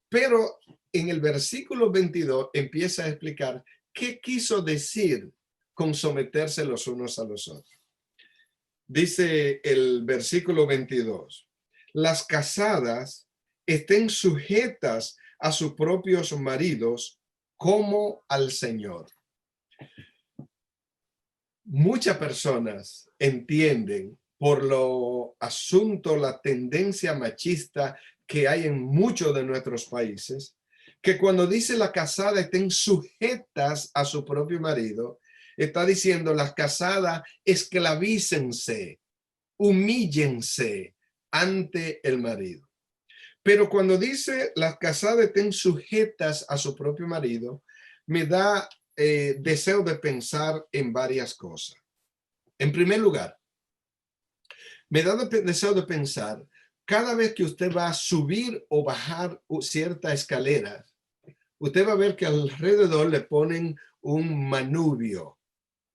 Pero en el versículo 22 empieza a explicar qué quiso decir con someterse los unos a los otros. Dice el versículo 22, las casadas estén sujetas a sus propios maridos como al Señor. Muchas personas entienden por lo asunto, la tendencia machista que hay en muchos de nuestros países, que cuando dice la casada estén sujetas a su propio marido, está diciendo las casadas esclavícense, humíllense ante el marido. Pero cuando dice las casadas estén sujetas a su propio marido, me da deseo de pensar en varias cosas. En primer lugar, me da deseo de pensar, cada vez que usted va a subir o bajar cierta escalera, usted va a ver que alrededor le ponen un manubrio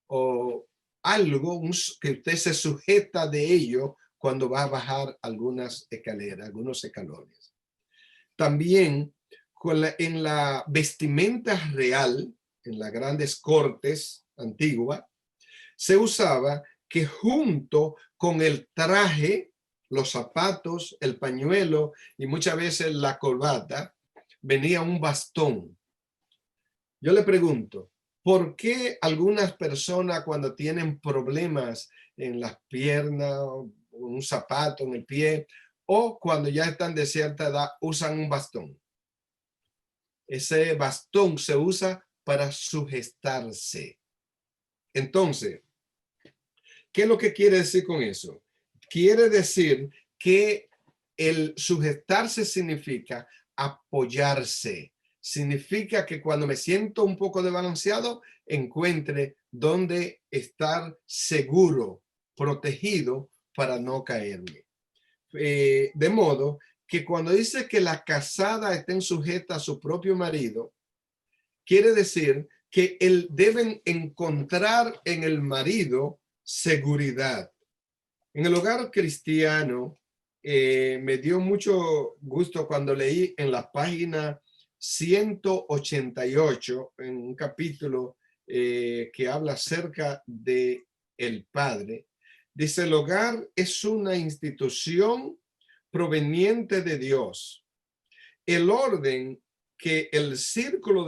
o algo que usted se sujeta de ello cuando va a bajar algunas escaleras, algunos escalones. También en la vestimenta real, en las grandes cortes antiguas, se usaba que junto con el traje, los zapatos, el pañuelo y muchas veces la corbata, venía un bastón. Yo le pregunto, ¿por qué algunas personas cuando tienen problemas en las piernas, un zapato en el pie, o cuando ya están de cierta edad, usan un bastón? Ese bastón se usa para sujetarse. Entonces, ¿qué es lo que quiere decir con eso? Quiere decir que el sujetarse significa apoyarse. Significa que cuando me siento un poco desbalanceado, encuentre dónde estar seguro, protegido para no caerme. De modo que cuando dice que la casada estén sujeta a su propio marido, quiere decir que deben encontrar en el marido seguridad. En el hogar cristiano, me dio mucho gusto cuando leí en la página 188, en un capítulo que habla acerca de el padre. Dice, el hogar es una institución proveniente de Dios. El orden que el círculo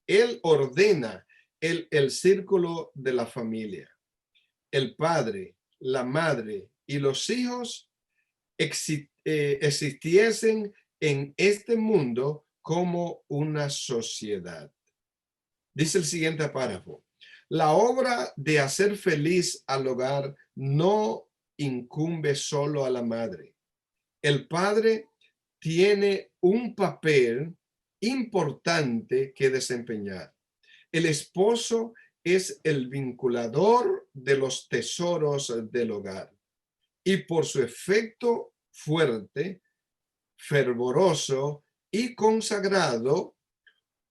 él ordena el círculo de la familia. El padre, la madre y los hijos existiesen en este mundo como una sociedad. Dice el siguiente párrafo. La obra de hacer feliz al hogar no incumbe solo a la madre. El padre tiene un papel importante que desempeñar. El esposo es el vinculador de los tesoros del hogar y por su efecto fuerte, fervoroso y consagrado,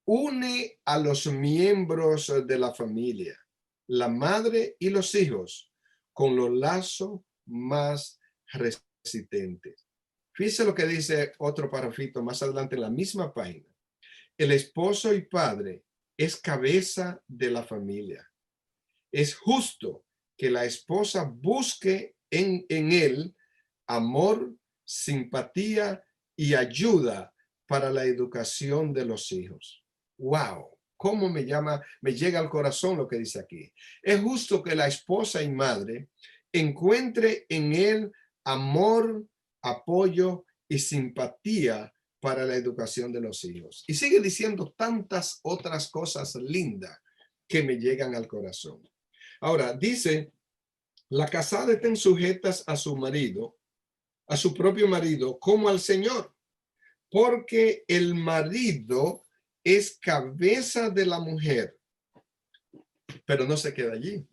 une a los miembros de la familia, la madre y los hijos, con los lazos más resistentes. Fíjese lo que dice otro párrafo más adelante en la misma página. El esposo y padre es cabeza de la familia. Es justo que la esposa busque en él amor, simpatía y ayuda para la educación de los hijos. ¡Wow! ¿Cómo me llega al corazón lo que dice aquí? Es justo que la esposa y madre encuentre en él amor, apoyo y simpatía para la educación de los hijos. Y sigue diciendo tantas otras cosas lindas que me llegan al corazón. Ahora, dice, la casada estén sujetas a su marido, a su propio marido, como al Señor, porque el marido es cabeza de la mujer. Pero no se queda allí.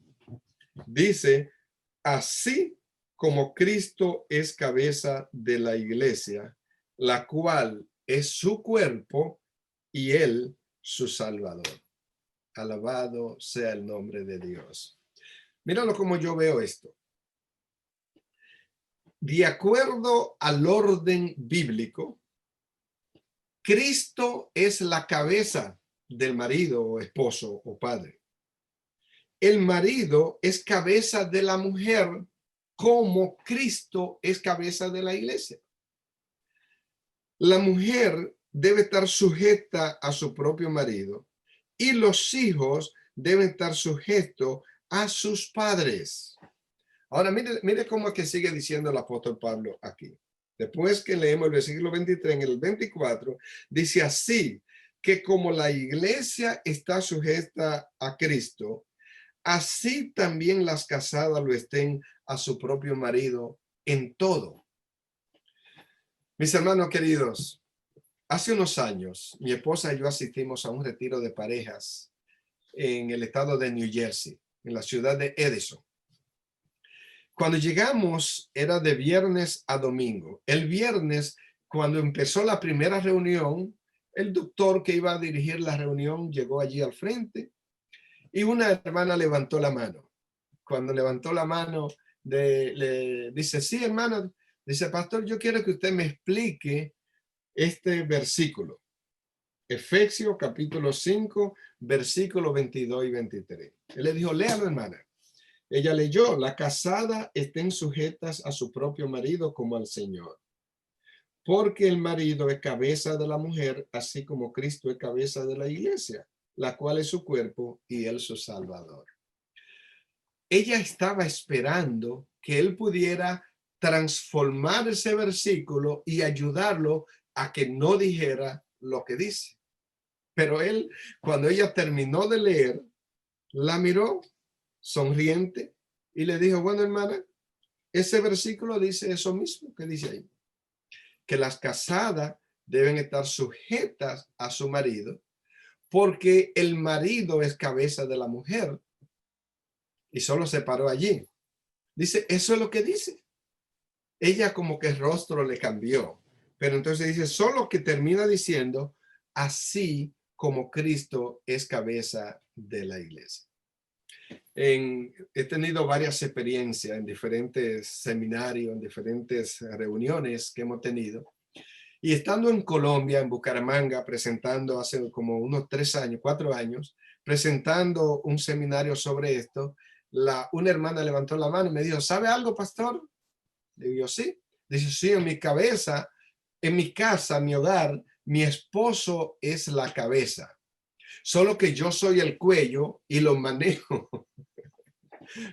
Dice, así como Cristo es cabeza de la iglesia, la cual es su cuerpo y él su Salvador. Alabado sea el nombre de Dios. Míralo como yo veo esto. De acuerdo al orden bíblico, Cristo es la cabeza del marido o esposo o padre. El marido es cabeza de la mujer como Cristo es cabeza de la iglesia. La mujer debe estar sujeta a su propio marido y los hijos deben estar sujetos a sus padres. Ahora, mire cómo es que sigue diciendo el apóstol Pablo aquí. Después que leemos el versículo 23, en el 24, dice así, que como la iglesia está sujeta a Cristo, así también las casadas lo estén a su propio marido en todo. Mis hermanos queridos, hace unos años, mi esposa y yo asistimos a un retiro de parejas en el estado de New Jersey, en la ciudad de Edison. Cuando llegamos, era de viernes a domingo. El viernes, cuando empezó la primera reunión, el doctor que iba a dirigir la reunión llegó allí al frente y una hermana levantó la mano. Cuando levantó la mano, le dice, sí, hermana, dice, pastor, yo quiero que usted me explique este versículo. Efesios capítulo 5, versículos 22 y 23. Él le dijo, léalo, hermana. Ella leyó, las casadas estén sujetas a su propio marido como al Señor. Porque el marido es cabeza de la mujer, así como Cristo es cabeza de la iglesia, la cual es su cuerpo y él su salvador. Ella estaba esperando que él pudiera transformar ese versículo y ayudarlo a que no dijera lo que dice. Pero él, cuando ella terminó de leer, la miró sonriente y le dijo, bueno, hermana, ese versículo dice eso mismo que dice ahí, que las casadas deben estar sujetas a su marido porque el marido es cabeza de la mujer. Y solo se paró allí. Dice, eso es lo que dice. Ella como que el rostro le cambió, pero entonces dice, solo que termina diciendo, así como Cristo es cabeza de la iglesia. He tenido varias experiencias en diferentes seminarios, en diferentes reuniones que hemos tenido. Y estando en Colombia, en Bucaramanga, presentando hace como unos 4 años, presentando un seminario sobre esto, una hermana levantó la mano y me dijo, ¿sabe algo, pastor? Le digo, sí. Dice, sí, en mi cabeza, en mi casa, mi hogar, mi esposo es la cabeza. Solo que yo soy el cuello y lo manejo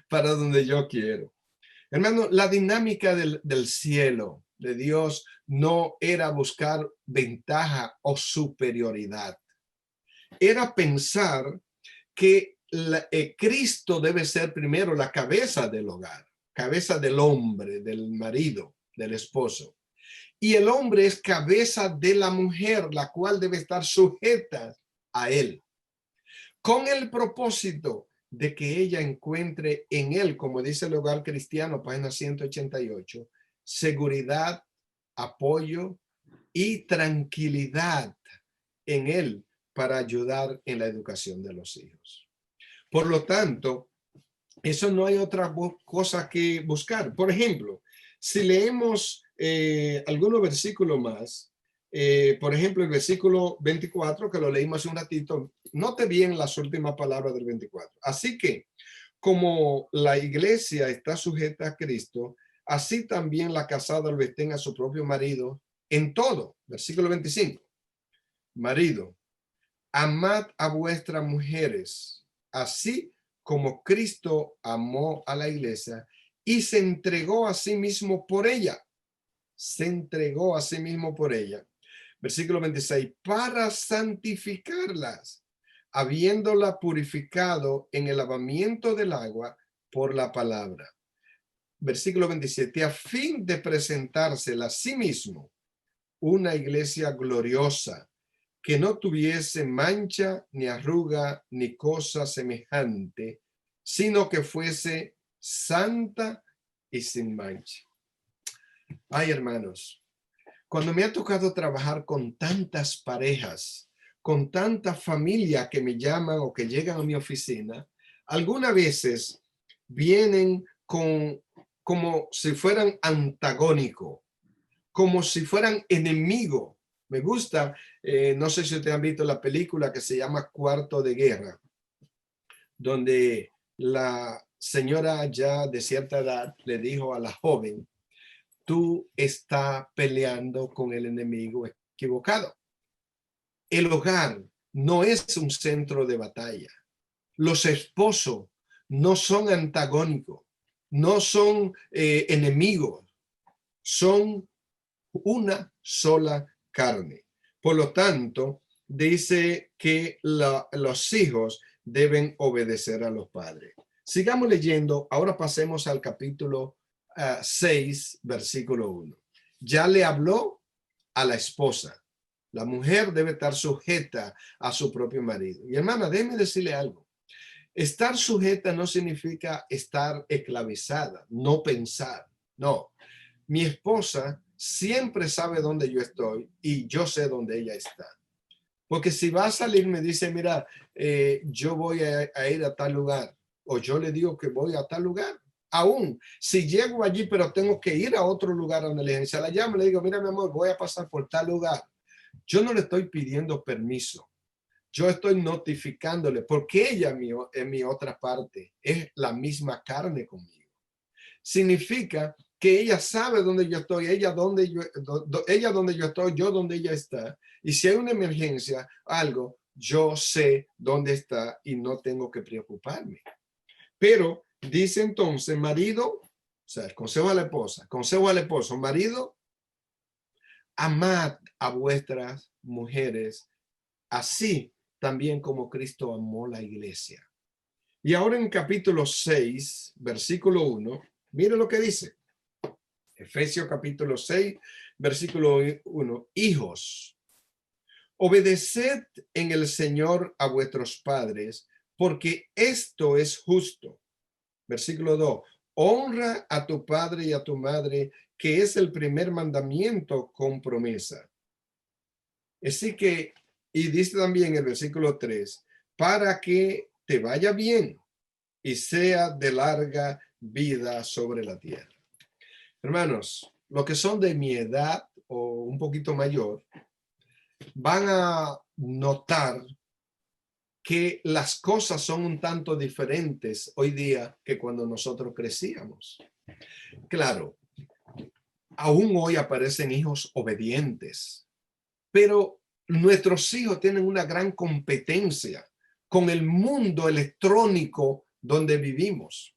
para donde yo quiero. Hermano, la dinámica del cielo, de Dios, no era buscar ventaja o superioridad. Era pensar que Cristo debe ser primero la cabeza del hogar, cabeza del hombre, del marido, del esposo. Y el hombre es cabeza de la mujer, la cual debe estar sujeta a él, con el propósito de que ella encuentre en él, como dice el Hogar Cristiano, página 188, seguridad, apoyo y tranquilidad en él para ayudar en la educación de los hijos. Por lo tanto, eso no hay otra cosa que buscar. Por ejemplo, si leemos algunos versículos más, por ejemplo, el versículo 24, que lo leímos hace un ratito, note bien las últimas palabras del 24. Así que, como la iglesia está sujeta a Cristo, así también la casada lo estén a su propio marido en todo. Versículo 25. Marido, amad a vuestras mujeres, así como Cristo amó a la iglesia y se entregó a sí mismo por ella. Se entregó a sí mismo por ella. Versículo 26, para santificarlas, habiéndola purificado en el lavamiento del agua por la palabra. Versículo 27, a fin de presentársela a sí mismo una iglesia gloriosa, que no tuviese mancha, ni arruga, ni cosa semejante, sino que fuese santa y sin mancha. Ay, hermanos, cuando me ha tocado trabajar con tantas parejas, con tanta familia que me llaman o que llegan a mi oficina, algunas veces vienen como si fueran antagónicos, como si fueran enemigos. Me gusta, no sé si ustedes han visto la película que se llama Cuarto de Guerra, donde la señora ya de cierta edad le dijo a la joven, tú estás peleando con el enemigo equivocado. El hogar no es un centro de batalla. Los esposos no son antagónicos. no son enemigos, son una sola carne. Por lo tanto, dice que los hijos deben obedecer a los padres. Sigamos leyendo. Ahora pasemos al capítulo 6, versículo 1. Ya le habló a la esposa. La mujer debe estar sujeta a su propio marido. Y hermana, déjeme decirle algo. Estar sujeta no significa estar esclavizada, no pensar. No. Mi esposa siempre sabe dónde yo estoy y yo sé dónde ella está. Porque si va a salir, me dice, mira, yo voy a ir a tal lugar, o yo le digo que voy a tal lugar. Aún si llego allí, pero tengo que ir a otro lugar donde la agencia la llamo, le digo, mira, mi amor, voy a pasar por tal lugar. Yo no le estoy pidiendo permiso. Yo estoy notificándole porque ella en mi otra parte es la misma carne conmigo. Significa que ella sabe dónde yo estoy, ella donde yo estoy, yo donde ella está. Y si hay una emergencia, algo, yo sé dónde está y no tengo que preocuparme. Pero dice entonces, marido, o sea, el consejo a la esposa, consejo al esposo, marido, amad a vuestras mujeres, así también como Cristo amó la iglesia. Y ahora en capítulo 6, versículo 1, mire lo que dice. Efesios capítulo 6, versículo 1. Hijos, obedeced en el Señor a vuestros padres, porque esto es justo. Versículo 2. Honra a tu padre y a tu madre, que es el primer mandamiento con promesa. Así que, y dice también el versículo 3, para que te vaya bien y sea de larga vida sobre la tierra. Hermanos, los que son de mi edad o un poquito mayor, van a notar que las cosas son un tanto diferentes hoy día que cuando nosotros crecíamos. Claro, aún hoy aparecen hijos obedientes, pero nuestros hijos tienen una gran competencia con el mundo electrónico donde vivimos.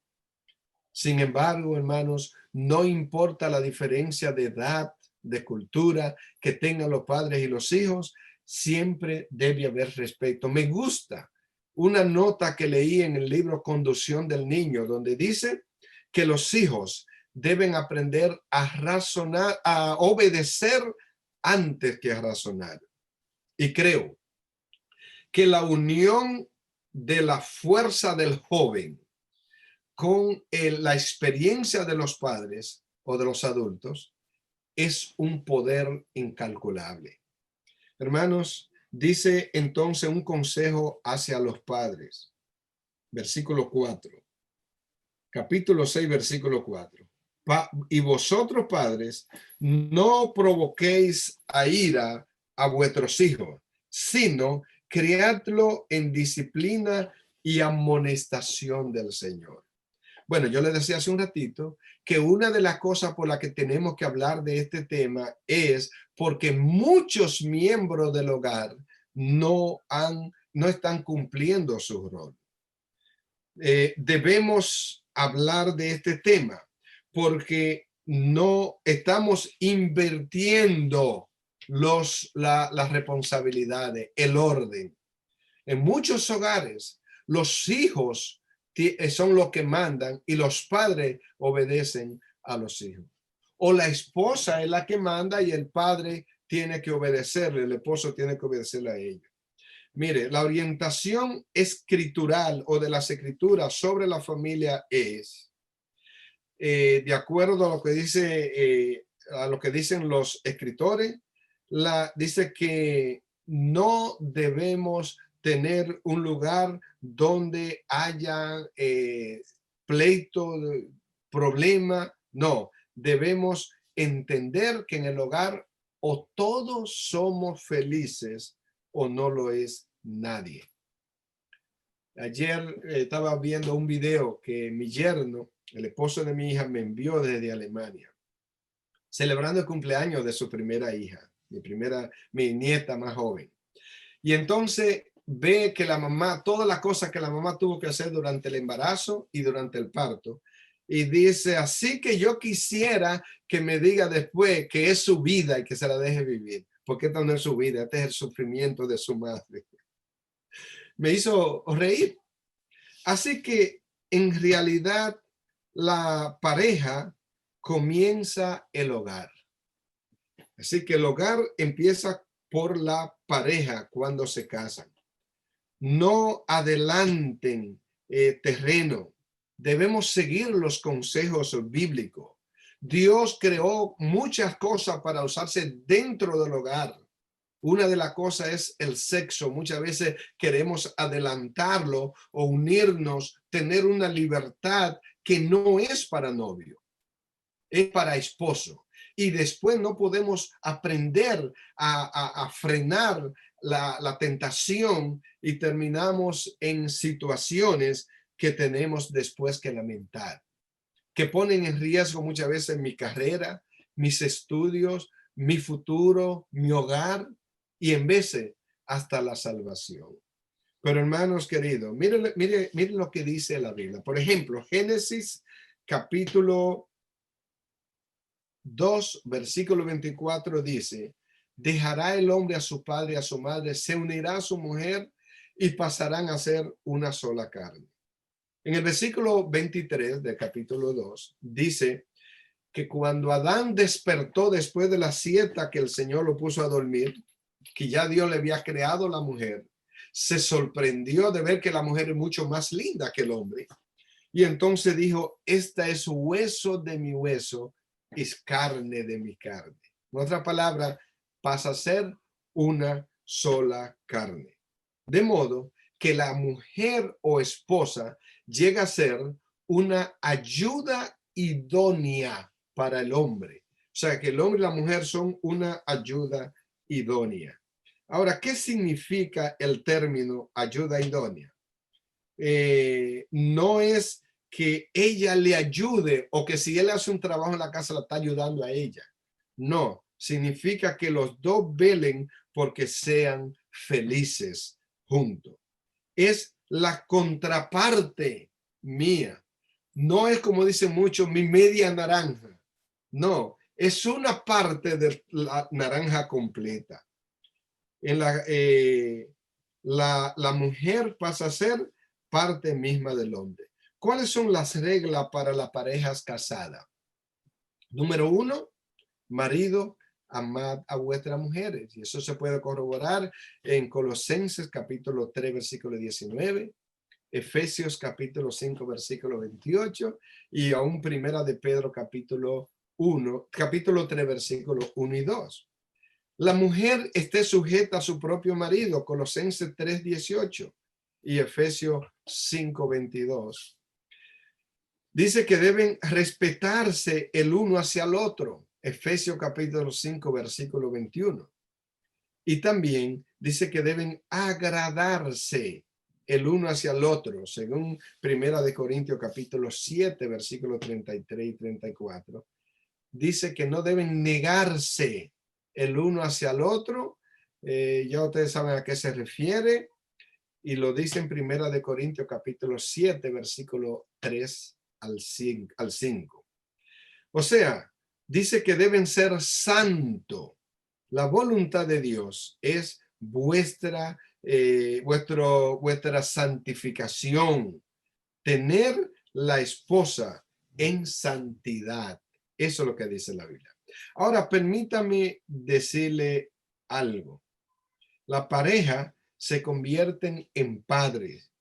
Sin embargo, hermanos, no importa la diferencia de edad, de cultura que tengan los padres y los hijos, siempre debe haber respeto. Me gusta una nota que leí en el libro Conducción del Niño, donde dice que los hijos deben aprender a razonar, a obedecer antes que a razonar. Y creo que la unión de la fuerza del joven con la experiencia de los padres o de los adultos es un poder incalculable. Hermanos, dice entonces un consejo hacia los padres. Versículo 4. Capítulo 6, versículo 4. Y vosotros, padres, no provoquéis a ira a vuestros hijos, sino criadlo en disciplina y amonestación del Señor. Bueno, yo les decía hace un ratito que una de las cosas por las que tenemos que hablar de este tema es porque muchos miembros del hogar no están cumpliendo su rol. Debemos hablar de este tema porque no estamos invirtiendo las responsabilidades, el orden. En muchos hogares, los hijos son los que mandan y los padres obedecen a los hijos. O la esposa es la que manda y el padre tiene que obedecerle, el esposo tiene que obedecerle a ella. Mire, la orientación escritural o de las escrituras sobre la familia es, de acuerdo a lo que dicen los escritores, dice que no debemos tener un lugar donde haya pleito, problema. No, debemos entender que en el hogar o todos somos felices o no lo es nadie. Ayer estaba viendo un video que mi yerno, el esposo de mi hija, me envió desde Alemania, celebrando el cumpleaños de su primera hija, mi nieta más joven. Y entonces ve que la mamá, todas las cosas que la mamá tuvo que hacer durante el embarazo y durante el parto, Y dice, así que yo quisiera que me diga después que es su vida y que se la deje vivir. Porque esta no es su vida, este es el sufrimiento de su madre. Me hizo reír. Así que en realidad la pareja comienza el hogar. Así que el hogar empieza por la pareja cuando se casan. No adelanten terreno. Debemos seguir los consejos bíblicos. Dios creó muchas cosas para usarse dentro del hogar. Una de las cosas es el sexo. Muchas veces queremos adelantarlo o unirnos, tener una libertad que no es para novio, es para esposo. Y después no podemos aprender a frenar la tentación y terminamos en situaciones que tenemos después que lamentar, que ponen en riesgo muchas veces mi carrera, mis estudios, mi futuro, mi hogar y en veces hasta la salvación. Pero hermanos queridos, miren lo que dice la Biblia. Por ejemplo, Génesis capítulo 2, versículo 24 dice, dejará el hombre a su padre y a su madre, se unirá a su mujer y pasarán a ser una sola carne. En el versículo 23 del capítulo 2 dice que cuando Adán despertó después de la siesta que el Señor lo puso a dormir, que ya Dios le había creado la mujer, se sorprendió de ver que la mujer es mucho más linda que el hombre. Y entonces dijo, esta es hueso de mi hueso, es carne de mi carne. En otra palabra, pasa a ser una sola carne. De modo que la mujer o esposa llega a ser una ayuda idónea para el hombre. O sea, que el hombre y la mujer son una ayuda idónea. Ahora, ¿qué significa el término ayuda idónea? No es que ella le ayude o que si él hace un trabajo en la casa la está ayudando a ella. No, significa que los dos velen porque sean felices juntos. Es la contraparte mía. No es como dicen muchos, mi media naranja. No, es una parte de la naranja completa. En la mujer pasa a ser parte misma del hombre. ¿Cuáles son las reglas para las parejas casadas? Número 1, marido, amad a vuestras mujeres. Y eso se puede corroborar en Colosenses capítulo 3, versículo 19, Efesios capítulo 5, versículo 28 y aún Primera de Pedro capítulo 3, versículo 1 y 2. La mujer esté sujeta a su propio marido, Colosenses 3, 18 y Efesios 5, 22. Dice que deben respetarse el uno hacia el otro, Efesios capítulo 5, versículo 21. Y también dice que deben agradarse el uno hacia el otro, según Primera de Corintios capítulo 7, versículo 33 y 34. Dice que no deben negarse el uno hacia el otro. Ya ustedes saben a qué se refiere. Y lo dice en Primera de Corintios capítulo 7, versículo 3 al 5. O sea, dice que deben ser santos. La voluntad de Dios es vuestra santificación. Tener la esposa en santidad. Eso es lo que dice la Biblia. Ahora, permítame decirle algo. La pareja se convierten en padres.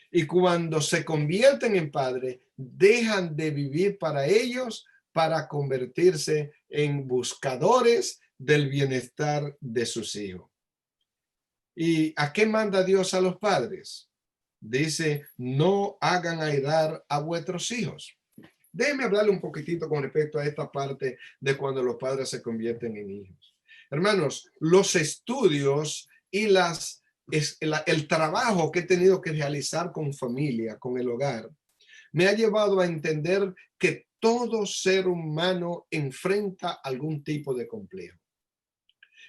Y cuando se convierten en padres, dejan de vivir para ellos para convertirse en buscadores del bienestar de sus hijos. ¿Y a qué manda Dios a los padres? Dice, no hagan airar a vuestros hijos. Déjenme hablarle un poquitito con respecto a esta parte de cuando los padres se convierten en hijos. Hermanos, los estudios y el trabajo que he tenido que realizar con familia, con el hogar, me ha llevado a entender que todo ser humano enfrenta algún tipo de complejo.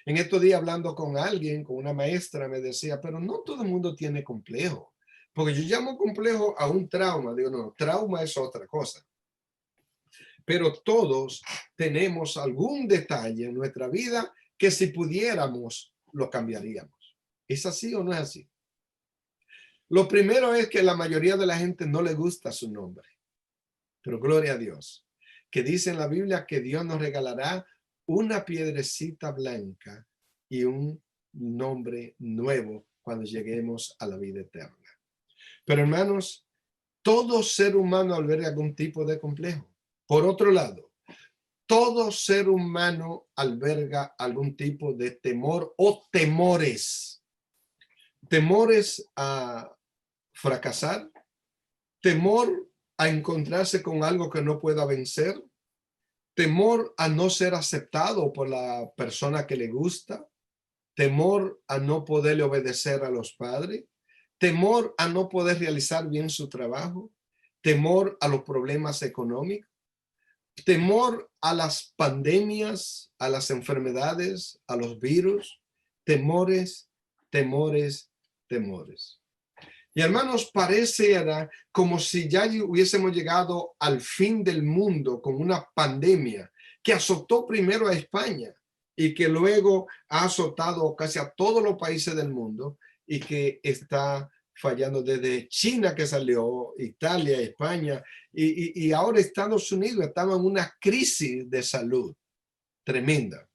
En estos días hablando con alguien, con una maestra, me decía, pero no todo el mundo tiene complejo. Porque yo llamo complejo a un trauma. Digo, no, trauma es otra cosa. pero todos tenemos algún detalle en nuestra vida que si pudiéramos lo cambiaríamos. ¿Es así o no es así? Lo primero es que la mayoría de la gente no le gusta su nombre, pero gloria a Dios, que dice en la Biblia que Dios nos regalará una piedrecita blanca y un nombre nuevo cuando lleguemos a la vida eterna. Pero hermanos, todo ser humano alberga algún tipo de complejo. Por otro lado, todo ser humano alberga algún tipo de temor o temores. Temores a fracasar, temor a encontrarse con algo que no pueda vencer, temor a no ser aceptado por la persona que le gusta, temor a no poderle obedecer a los padres, temor a no poder realizar bien su trabajo, temor a los problemas económicos, temor a las pandemias, a las enfermedades, a los virus, temores, temores, temores. Y hermanos, pareciera como si ya hubiésemos llegado al fin del mundo con una pandemia que azotó primero a España y que luego ha azotado casi a todos los países del mundo y que está fallando desde China que salió, Italia, España y ahora Estados Unidos estaba en una crisis de salud tremenda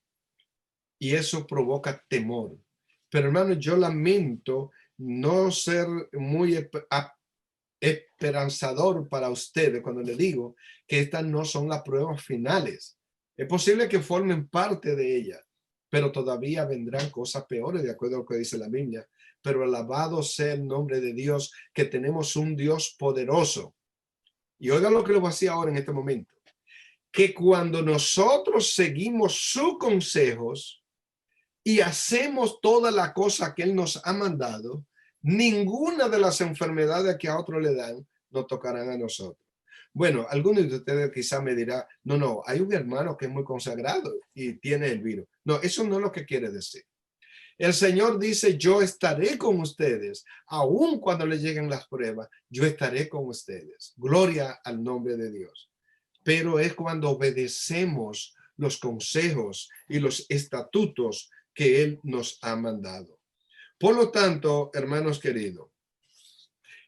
y eso provoca temor. Pero hermanos, yo lamento no ser muy esperanzador para ustedes cuando le digo que estas no son las pruebas finales. Es posible que formen parte de ellas, pero todavía vendrán cosas peores de acuerdo a lo que dice la Biblia. Pero alabado sea el nombre de Dios, que tenemos un Dios poderoso. Y oigan lo que le voy a decir ahora en este momento. Que cuando nosotros seguimos sus consejos y hacemos toda la cosa que Él nos ha mandado, ninguna de las enfermedades que a otros le dan nos tocarán a nosotros. Bueno, algunos de ustedes quizá me dirán, no, hay un hermano que es muy consagrado y tiene el virus. No, eso no es lo que quiere decir. El Señor dice, yo estaré con ustedes, aun cuando les lleguen las pruebas, yo estaré con ustedes. Gloria al nombre de Dios. Pero es cuando obedecemos los consejos y los estatutos que Él nos ha mandado. Por lo tanto, hermanos queridos,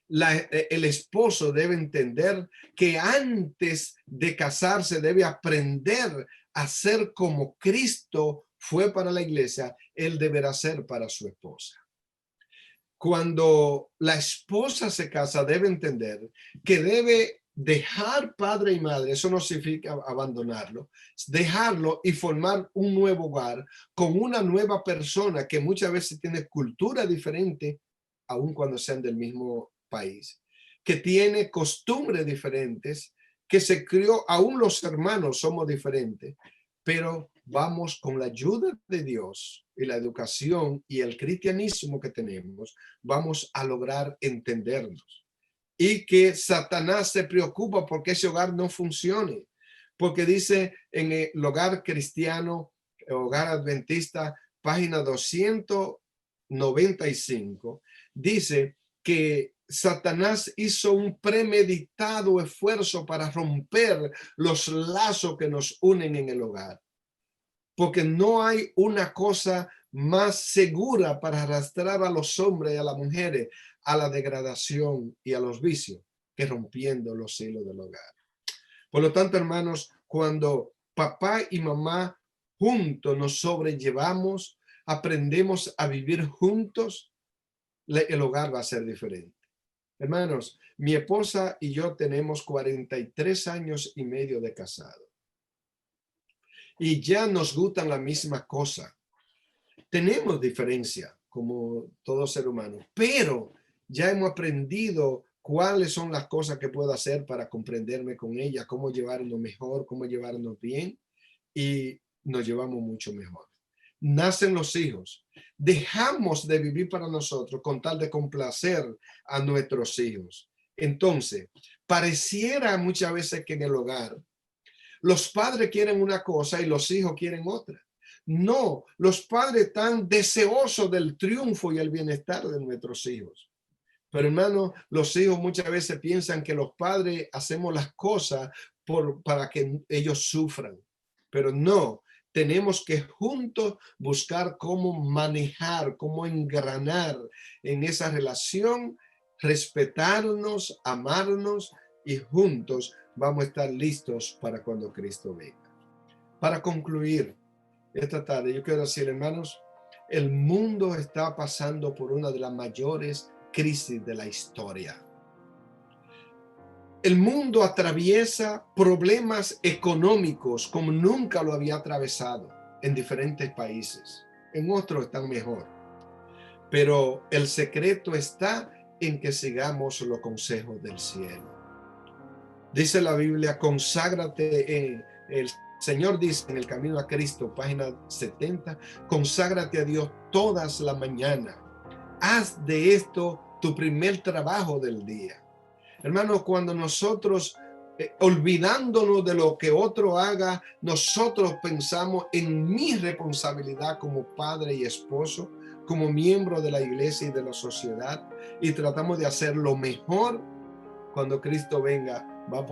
el esposo debe entender que antes de casarse debe aprender a ser como Cristo fue para la iglesia, él deberá ser para su esposa. Cuando la esposa se casa, debe entender que debe dejar padre y madre, eso no significa abandonarlo, dejarlo y formar un nuevo hogar con una nueva persona que muchas veces tiene cultura diferente, aun cuando sean del mismo país, que tiene costumbres diferentes, que se crió, aún los hermanos somos diferentes, pero vamos con la ayuda de Dios y la educación y el cristianismo que tenemos, vamos a lograr entendernos. Y que Satanás se preocupa porque ese hogar no funcione. Porque dice en el hogar cristiano, hogar adventista, página 295, dice que Satanás hizo un premeditado esfuerzo para romper los lazos que nos unen en el hogar. Porque no hay una cosa más segura para arrastrar a los hombres y a las mujeres a la degradación y a los vicios que rompiendo los hilos del hogar. Por lo tanto, hermanos, cuando papá y mamá juntos nos sobrellevamos, aprendemos a vivir juntos, el hogar va a ser diferente. Hermanos, mi esposa y yo tenemos 43 años y medio de casado. Y ya nos gustan la misma cosa. Tenemos diferencia como todo ser humano, pero ya hemos aprendido cuáles son las cosas que puedo hacer para comprenderme con ella, cómo llevarnos mejor, cómo llevarnos bien, y nos llevamos mucho mejor. Nacen los hijos. Dejamos de vivir para nosotros con tal de complacer a nuestros hijos. Entonces, pareciera muchas veces que en el hogar los padres quieren una cosa y los hijos quieren otra. No, los padres están deseosos del triunfo y el bienestar de nuestros hijos. Pero hermano, los hijos muchas veces piensan que los padres hacemos las cosas para que ellos sufran. Pero no, tenemos que juntos buscar cómo manejar, cómo engranar en esa relación, respetarnos, amarnos y juntos vamos a estar listos para cuando Cristo venga. Para concluir esta tarde, yo quiero decir, hermanos, el mundo está pasando por una de las mayores crisis de la historia. El mundo atraviesa problemas económicos como nunca lo había atravesado en diferentes países. En otros están mejor. Pero el secreto está en que sigamos los consejos del cielo. Dice la Biblia, conságrate. El Señor dice en el Camino a Cristo, página 70, conságrate a Dios todas las mañanas. Haz de esto tu primer trabajo del día. Hermanos, cuando nosotros, olvidándonos de lo que otro haga, nosotros pensamos en mi responsabilidad como padre y esposo, como miembro de la iglesia y de la sociedad, y tratamos de hacer lo mejor, cuando Cristo venga, vamos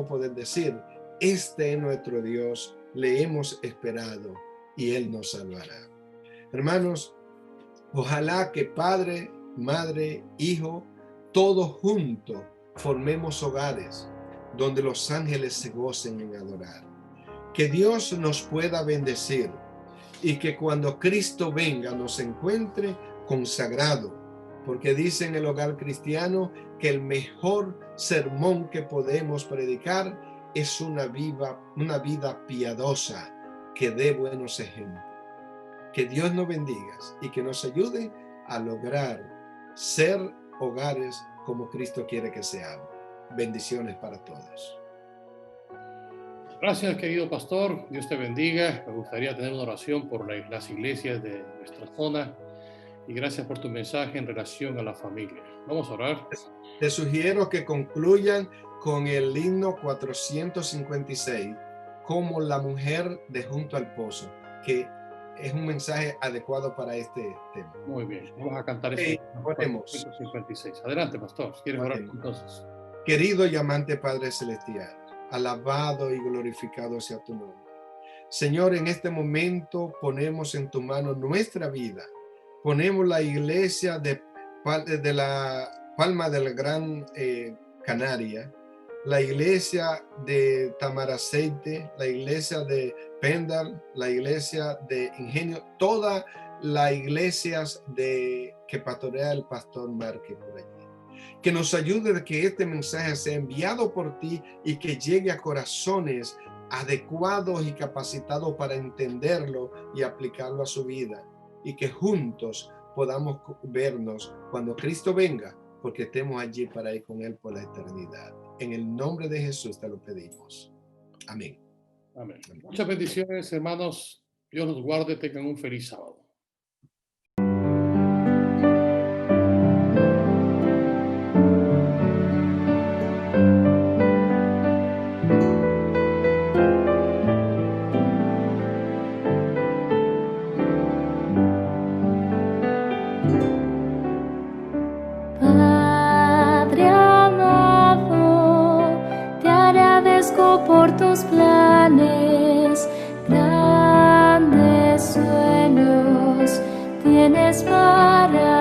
a poder decir, este es nuestro Dios, le hemos esperado y Él nos salvará. Hermanos, ojalá que padre, madre, hijo, todos juntos formemos hogares donde los ángeles se gocen en adorar. Que Dios nos pueda bendecir y que cuando Cristo venga nos encuentre consagrado, porque dice en el hogar cristiano que el mejor sermón que podemos predicar es una vida piadosa que dé buenos ejemplos. Que Dios nos bendiga y que nos ayude a lograr ser hogares como Cristo quiere que seamos. Bendiciones para todos. Gracias, querido pastor. Dios te bendiga. Me gustaría tener una oración por las iglesias de nuestra zona y gracias por tu mensaje en relación a la familia. Vamos a orar. Te sugiero que concluyan con el himno 456, como la mujer de junto al pozo, que es un mensaje adecuado para este tema. Muy bien, vamos a cantar ese 456. Adelante, pastor. ¿Quieres orar entonces? Querido y amante Padre Celestial, alabado y glorificado sea tu nombre. Señor, en este momento ponemos en tu mano nuestra vida. Ponemos la iglesia de la Palma del Gran Canaria, la iglesia de Tamaraceite, la iglesia de Pendal, la iglesia de Ingenio, todas las iglesias que pastorea el pastor Márquez por allí. Que nos ayude de que este mensaje sea enviado por ti y que llegue a corazones adecuados y capacitados para entenderlo y aplicarlo a su vida. Y que juntos podamos vernos cuando Cristo venga, porque estemos allí para ir con Él por la eternidad. En el nombre de Jesús te lo pedimos. Amén. Amén. Muchas bendiciones, hermanos. Dios los guarde. Tengan un feliz sábado. Por tus planes, grandes sueños tienes para